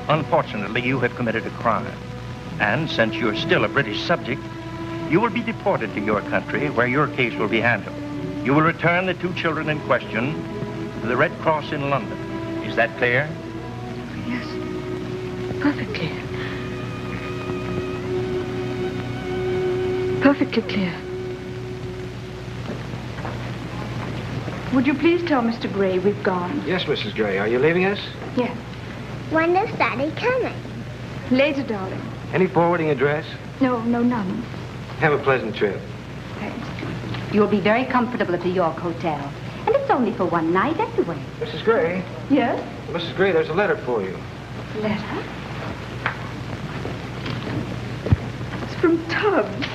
Unfortunately, you have committed a crime. And since you're still a British subject, you will be deported to your country where your case will be handled. You will return the 2 children in question to the Red Cross in London. Is that clear? Yes. Perfectly. Perfectly clear. Would you please tell Mr. Gray we've gone? Yes, Mrs. Gray. Are you leaving us? Yes. When is Daddy coming? Later, darling. Any forwarding address? No, none. Have a pleasant trip. Thanks. You'll be very comfortable at the York Hotel. And it's only for one night anyway. Mrs. Gray? Yes? Mrs. Gray, there's a letter for you. Letter? It's from Tubbs.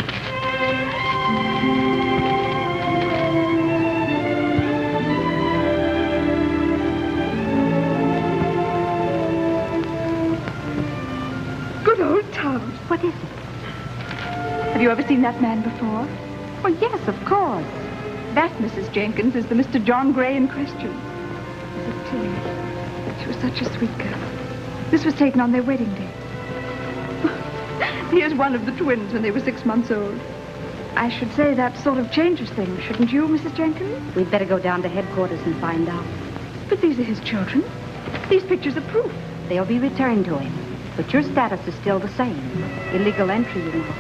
Good old Tubbs. What is it? Have you ever seen that man before? Oh, yes, of course. That, Mrs. Jenkins, is the Mr. John Gray in question. But Tilly, she was such a sweet girl. This was taken on their wedding day. Here's one of the twins when they were 6 months old. I should say that sort of changes things, shouldn't you, Mrs. Jenkins? We'd better go down to headquarters and find out. But these are his children. These pictures are proof. They'll be returned to him. But your status is still the same. Illegal entry, you know.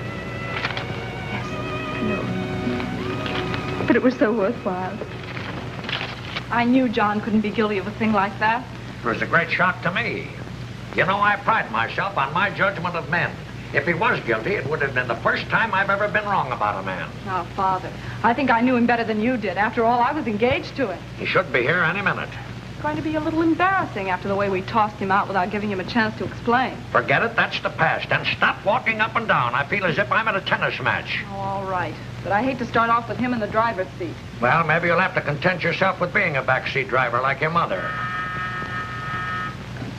Yes, I know. But it was so worthwhile. I knew John couldn't be guilty of a thing like that. It was a great shock to me. You know, I pride myself on my judgment of men. If he was guilty, it would have been the first time I've ever been wrong about a man. Oh, Father, I think I knew him better than you did. After all, I was engaged to him. He should be here any minute. It's going to be a little embarrassing after the way we tossed him out without giving him a chance to explain. Forget it, that's the past. And stop walking up and down. I feel as if I'm at a tennis match. Oh, all right. But I hate to start off with him in the driver's seat. Well, maybe you'll have to content yourself with being a backseat driver like your mother.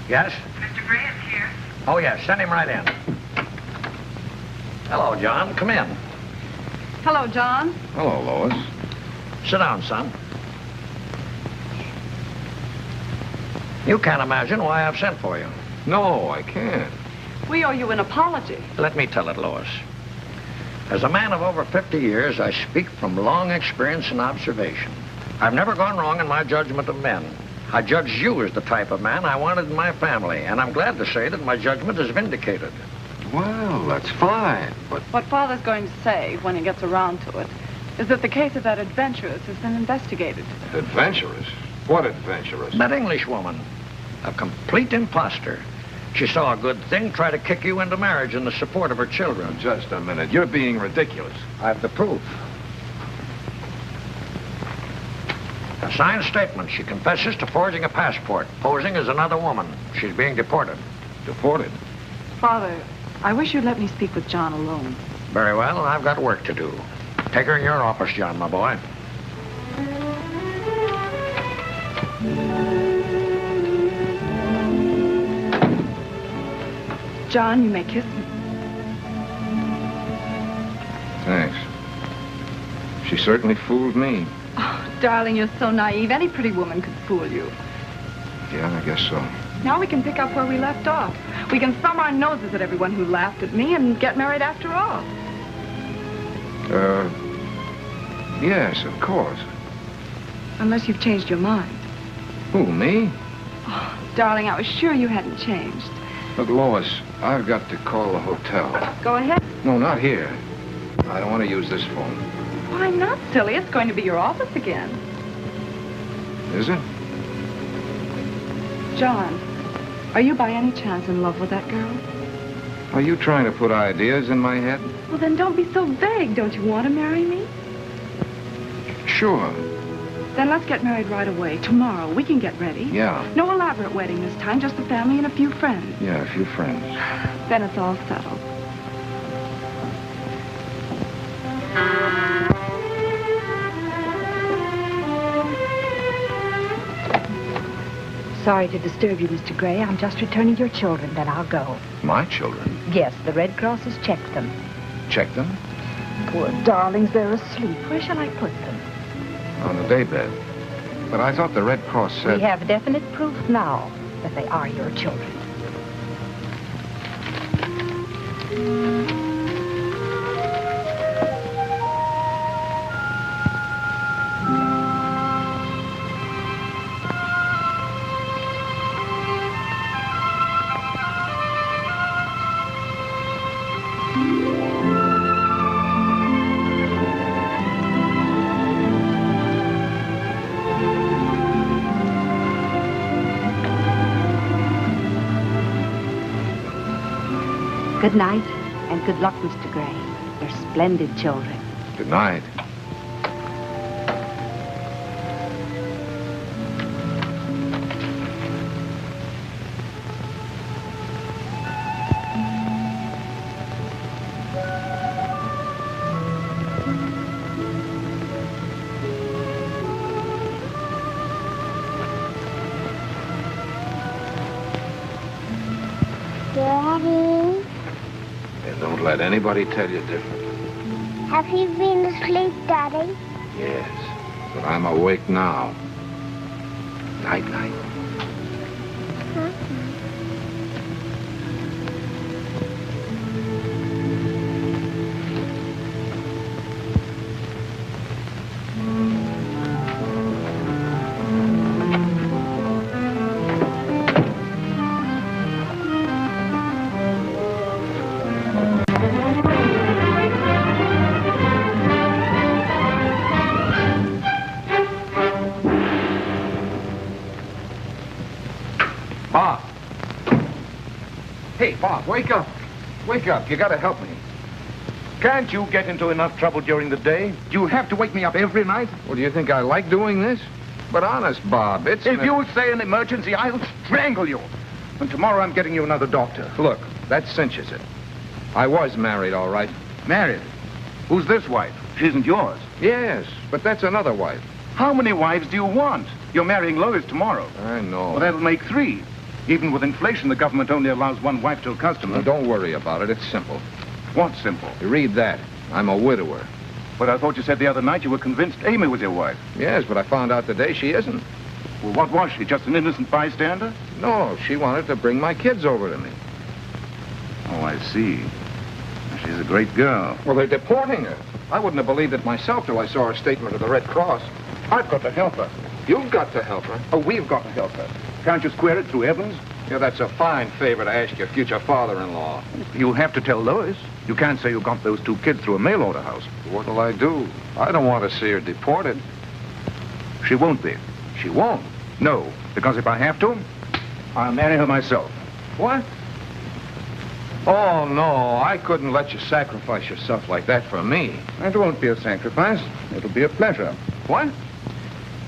Yes? Mr. Gray is here. Oh, yes, send him right in. Hello, John. Come in. Hello, John. Hello, Lois. Sit down, son. You can't imagine why I've sent for you. No, I can't. We owe you an apology. Let me tell it, Lois. As a man of over 50 years, I speak from long experience and observation. I've never gone wrong in my judgment of men. I judged you as the type of man I wanted in my family, and I'm glad to say that my judgment is vindicated. Well, that's fine, but... What Father's going to say, when he gets around to it, is that the case of that adventuress has been investigated. Adventuress? What adventuress? That Englishwoman. A complete imposter. She saw a good thing, try to kick you into marriage in the support of her children. Just a minute. You're being ridiculous. I've the proof. A signed statement. She confesses to forging a passport, posing as another woman. She's being deported. Deported? Father, I wish you'd let me speak with John alone. Very well. I've got work to do. Take her in your office, John, my boy. John, you may kiss me. Thanks. She certainly fooled me. Oh, darling, you're so naive. Any pretty woman could fool you. Yeah, I guess so. Now we can pick up where we left off. We can thumb our noses at everyone who laughed at me and get married after all. Yes, of course. Unless you've changed your mind. Who, me? Oh, darling, I was sure you hadn't changed. Look, Lois, I've got to call the hotel. Go ahead. No, not here. I don't want to use this phone. Why not, silly? It's going to be your office again. Is it? John, are you by any chance in love with that girl? Are you trying to put ideas in my head? Well, then don't be so vague. Don't you want to marry me? Sure. Then let's get married right away. Tomorrow. We can get ready. Yeah. No elaborate wedding this time, just the family and a few friends. Yeah, a few friends. Then it's all settled. Sorry to disturb you, Mr. Gray. I'm just returning your children, then I'll go. My children? Yes, the Red Cross has checked them. Checked them? Poor darlings, they're asleep. Where shall I put them? On the daybed. But I thought the Red Cross said... We have definite proof now that they are your children. Good night, and good luck, Mr. Gray. They're splendid children. Good night. Daddy, And don't let anybody tell you different. have you been asleep, Daddy? Yes, but I'm awake now. Night-night. Hey, Bob, wake up. Wake up. You gotta help me. Can't you get into enough trouble during the day? Do you have to wake me up every night? Well, do you think I like doing this? But honest, Bob, it's... If you say an emergency, I'll strangle you. And tomorrow I'm getting you another doctor. Look, that cinches it. I was married, all right. Married? Who's this wife? She isn't yours. Yes, but that's another wife. How many wives do you want? You're marrying Lois tomorrow. I know. Well, that'll make 3. Even with inflation, the government only allows 1 wife to a customer. Now, don't worry about it. It's simple. What's simple? You read that. I'm a widower. But I thought you said the other night you were convinced Amy was your wife. Yes, but I found out today she isn't. Well, what was she? Just an innocent bystander? No, she wanted to bring my kids over to me. Oh, I see. She's a great girl. Well, they're deporting her. I wouldn't have believed it myself till I saw her statement of the Red Cross. I've got to help her. You've got to help her. Oh, we've got to help her. Can't you square it through Evans? Yeah, that's a fine favor to ask your future father-in-law. You'll have to tell Lois. You can't say you got those 2 kids through a mail-order house. What'll I do? I don't want to see her deported. She won't be. She won't? No, because if I have to, I'll marry her myself. What? Oh, no, I couldn't let you sacrifice yourself like that for me. It won't be a sacrifice. It'll be a pleasure. What?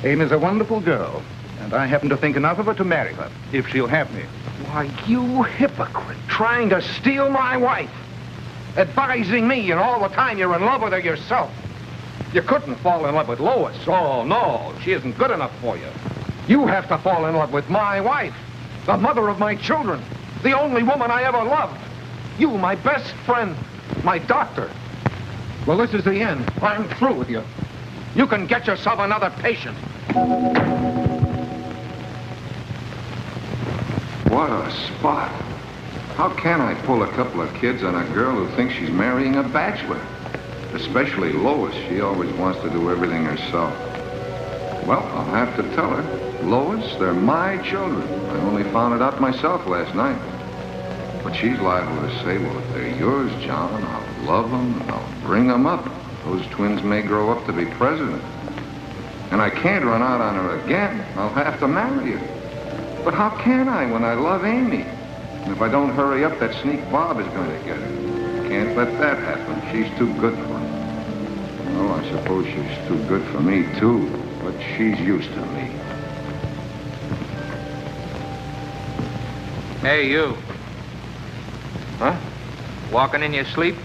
Amy's a wonderful girl, and I happen to think enough of her to marry her, if she'll have me. Why, you hypocrite, trying to steal my wife. Advising me, and all the time you're in love with her yourself. You couldn't fall in love with Lois. Oh, no, she isn't good enough for you. You have to fall in love with my wife, the mother of my children, the only woman I ever loved. You, my best friend, my doctor. Well, this is the end. I'm through with you. You can get yourself another patient. What a spot. How can I pull a couple of kids on a girl who thinks she's marrying a bachelor? Especially Lois. She always wants to do everything herself. Well, I'll have to tell her. Lois, they're my children. I only found it out myself last night. But she's liable to say, well, if they're yours, John, I'll love them and I'll bring them up. Those twins may grow up to be president. And I can't run out on her again. I'll have to marry her. But how can I when I love Amy? And if I don't hurry up, that sneak Bob is going to get her. Can't let that happen. She's too good for me. Well, I suppose she's too good for me, too. But she's used to me. Hey, you. Huh? Walking in your sleep?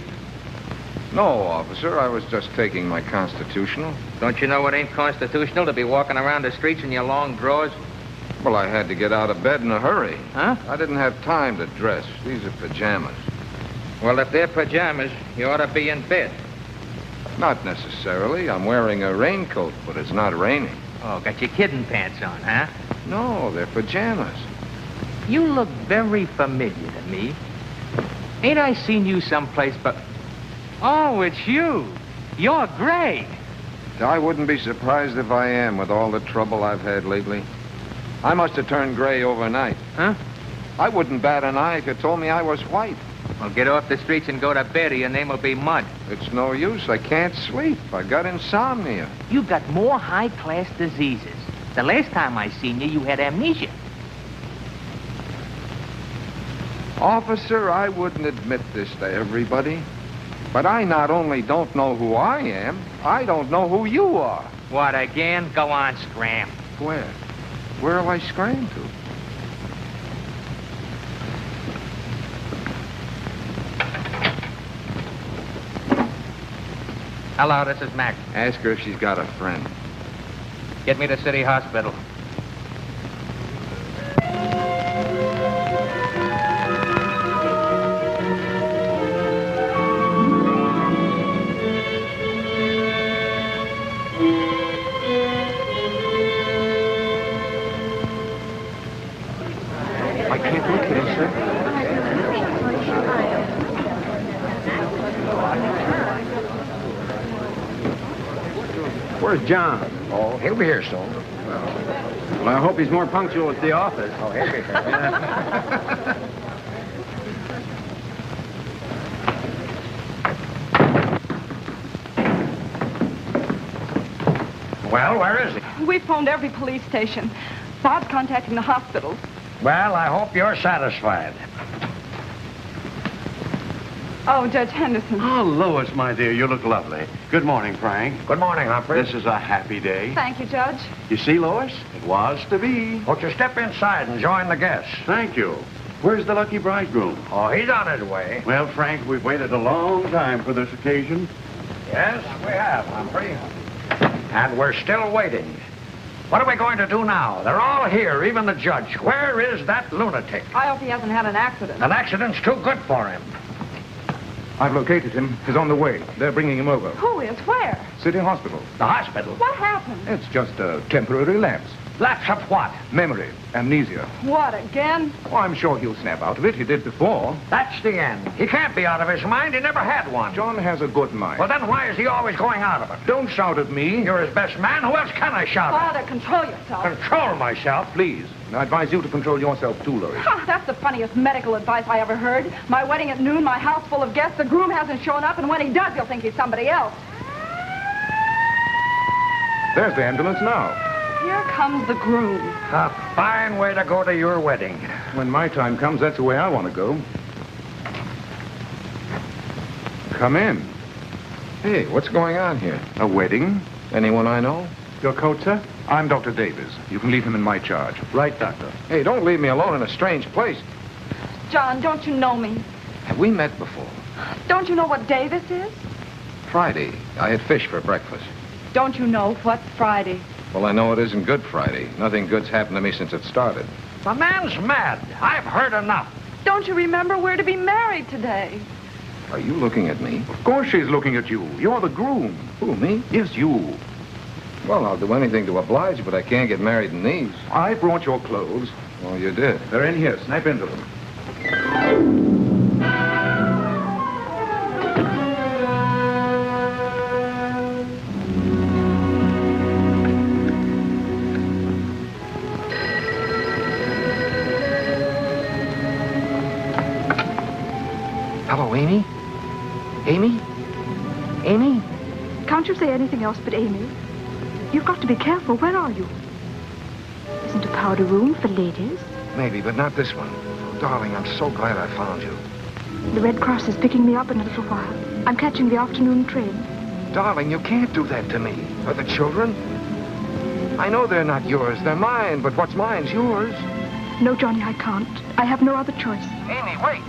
No, officer. I was just taking my constitutional. Don't you know it ain't constitutional to be walking around the streets in your long drawers? Well, I had to get out of bed in a hurry. Huh? I didn't have time to dress. These are pajamas. Well, if they're pajamas, you ought to be in bed. Not necessarily. I'm wearing a raincoat, but it's not raining. Oh, got your kidding pants on, huh? No, they're pajamas. You look very familiar to me. Ain't I seen you someplace but... Oh, it's you. You're Gray. I wouldn't be surprised if I am with all the trouble I've had lately. I must have turned gray overnight. Huh? I wouldn't bat an eye if you told me I was white. Well, get off the streets and go to bed or your name will be Mud. It's no use. I can't sleep. I got insomnia. You've got more high-class diseases. The last time I seen you, you had amnesia. Officer, I wouldn't admit this to everybody, but I not only don't know who I am, I don't know who you are. What, again? Go on, scram. Where? Where'll I scram to? Hello, this is Mac. Ask her if she's got a friend. Get me to City Hospital. I can't look at him, sir. Where's John? Oh, he'll be here soon. Well, I hope he's more punctual at the office. Oh, he'll be here. Well, where is he? We phoned every police station. Bob's contacting the hospitals. Well, I hope you're satisfied. Oh, Judge Henderson. Oh, Lois, my dear, you look lovely. Good morning, Frank. Good morning, Alfred. This is a happy day. Thank you, Judge. You see, Lois? It was to be. Won't you step inside and join the guests? Thank you. Where's the lucky bridegroom? Oh, he's on his way. Well, Frank, we've waited a long time for this occasion. Yes, we have, Humphrey. And we're still waiting. What are we going to do now? They're all here, even the judge. Where is that lunatic? I hope he hasn't had an accident. An accident's too good for him. I've located him. He's on the way. They're bringing him over. Who is? Where? City Hospital. The hospital? What happened? It's just a temporary lapse. Lapse of what? Memory. Amnesia. What, again? Oh, I'm sure he'll snap out of it. He did before. That's the end. He can't be out of his mind. He never had one. John has a good mind. Well, then why is he always going out of it? Don't shout at me. You're his best man. Who else can I shout at? Father, control yourself. Control myself? Please. I advise you to control yourself too, Lois. That's the funniest medical advice I ever heard. My wedding at noon, my house full of guests, the groom hasn't shown up, and when he does, he'll think he's somebody else. There's the ambulance now. Here comes the groom. A fine way to go to your wedding. When my time comes, that's the way I want to go. Come in. Hey, what's going on here? A wedding? Anyone I know? Your coat, sir? I'm Dr. Davis. You can leave him in my charge. Right, Doctor. Hey, don't leave me alone in a strange place. John, don't you know me? Have we met before? Don't you know what day this is? Friday. I had fish for breakfast. Don't you know what's Friday? Well, I know it isn't Good Friday. Nothing good's happened to me since it started. The man's mad. I've heard enough. Don't you remember we're to be married today? Are you looking at me? Of course she's looking at you. You're the groom. Who, me? Yes, you. Well, I'll do anything to oblige, but I can't get married in these. I brought your clothes. Oh, you did? They're in here. Snap into them. Hello, Amy? Amy? Amy? Can't you say anything else but Amy? You've got to be careful. Where are you? Isn't a powder room for ladies? Maybe, but not this one. Oh, darling, I'm so glad I found you. The Red Cross is picking me up in a little while. I'm catching the afternoon train. Darling, you can't do that to me. Or the children. I know they're not yours. They're mine, but what's mine's yours. No, Johnny, I can't. I have no other choice. Amy, wait.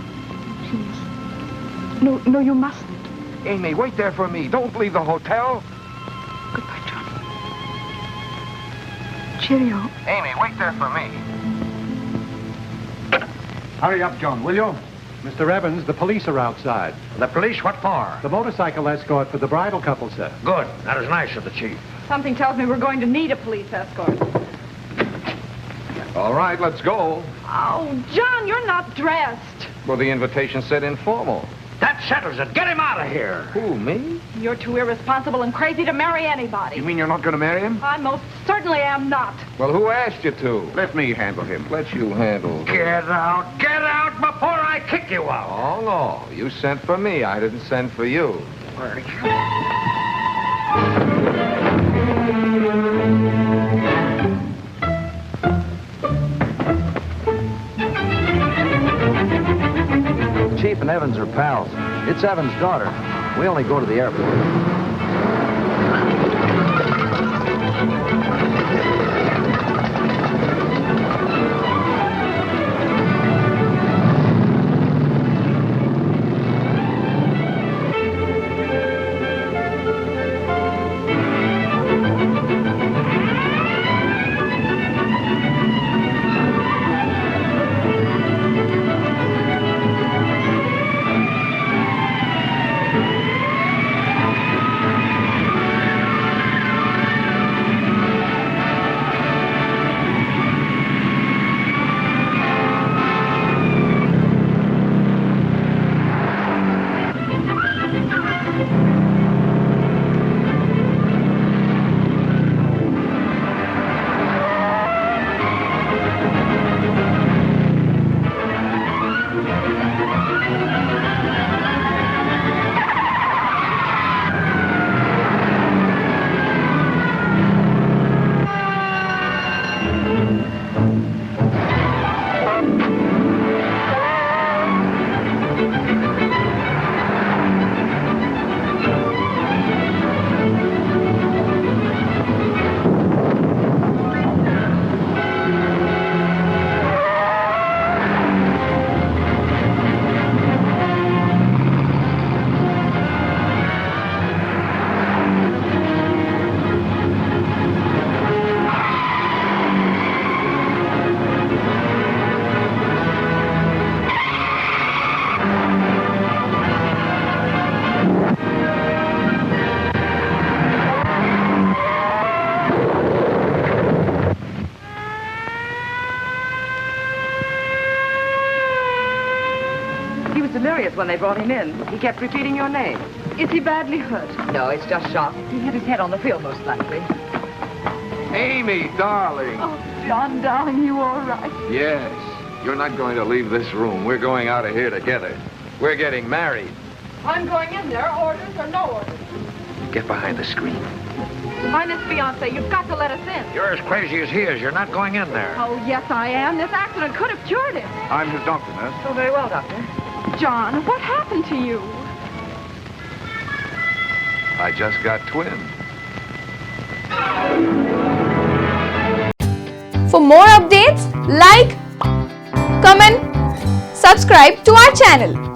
Please. No, you mustn't. Amy, wait there for me. Don't leave the hotel. Goodbye, Johnny. Cheerio. Amy, wait there for me. Hurry up, John, will you? Mr. Evans, the police are outside. The police? What for? The motorcycle escort for the bridal couple, sir. Good. That is nice of the chief. Something tells me we're going to need a police escort. All right, let's go. Oh, John, you're not dressed. Well, the invitation said informal. That settles it. Get him out of here. Who, me? You're too irresponsible and crazy to marry anybody. You mean you're not going to marry him? I most certainly am not. Well, who asked you to? Let me handle him. Let you handle. Get out before I kick you out. Oh, no. You sent for me. I didn't send for you. Chief and Evans are pals. It's Evans' daughter. We only go to the airport. delirious when they brought him in. He kept repeating your name. Is he badly hurt? No, it's just shock. He hit his head on the wheel, most likely. Amy, darling. Oh, John, darling, you all right? Yes. You're not going to leave this room. We're going out of here together. We're getting married. I'm going in there, orders or no orders. Get behind the screen. I'm his fiancée. You've got to let us in. You're as crazy as he is. You're not going in there. Oh, yes, I am. This accident could have cured him. I'm his doctor, nurse. Oh, very well, Doctor. John, what happened to you? I just got twins. For more updates, like, comment, subscribe to our channel.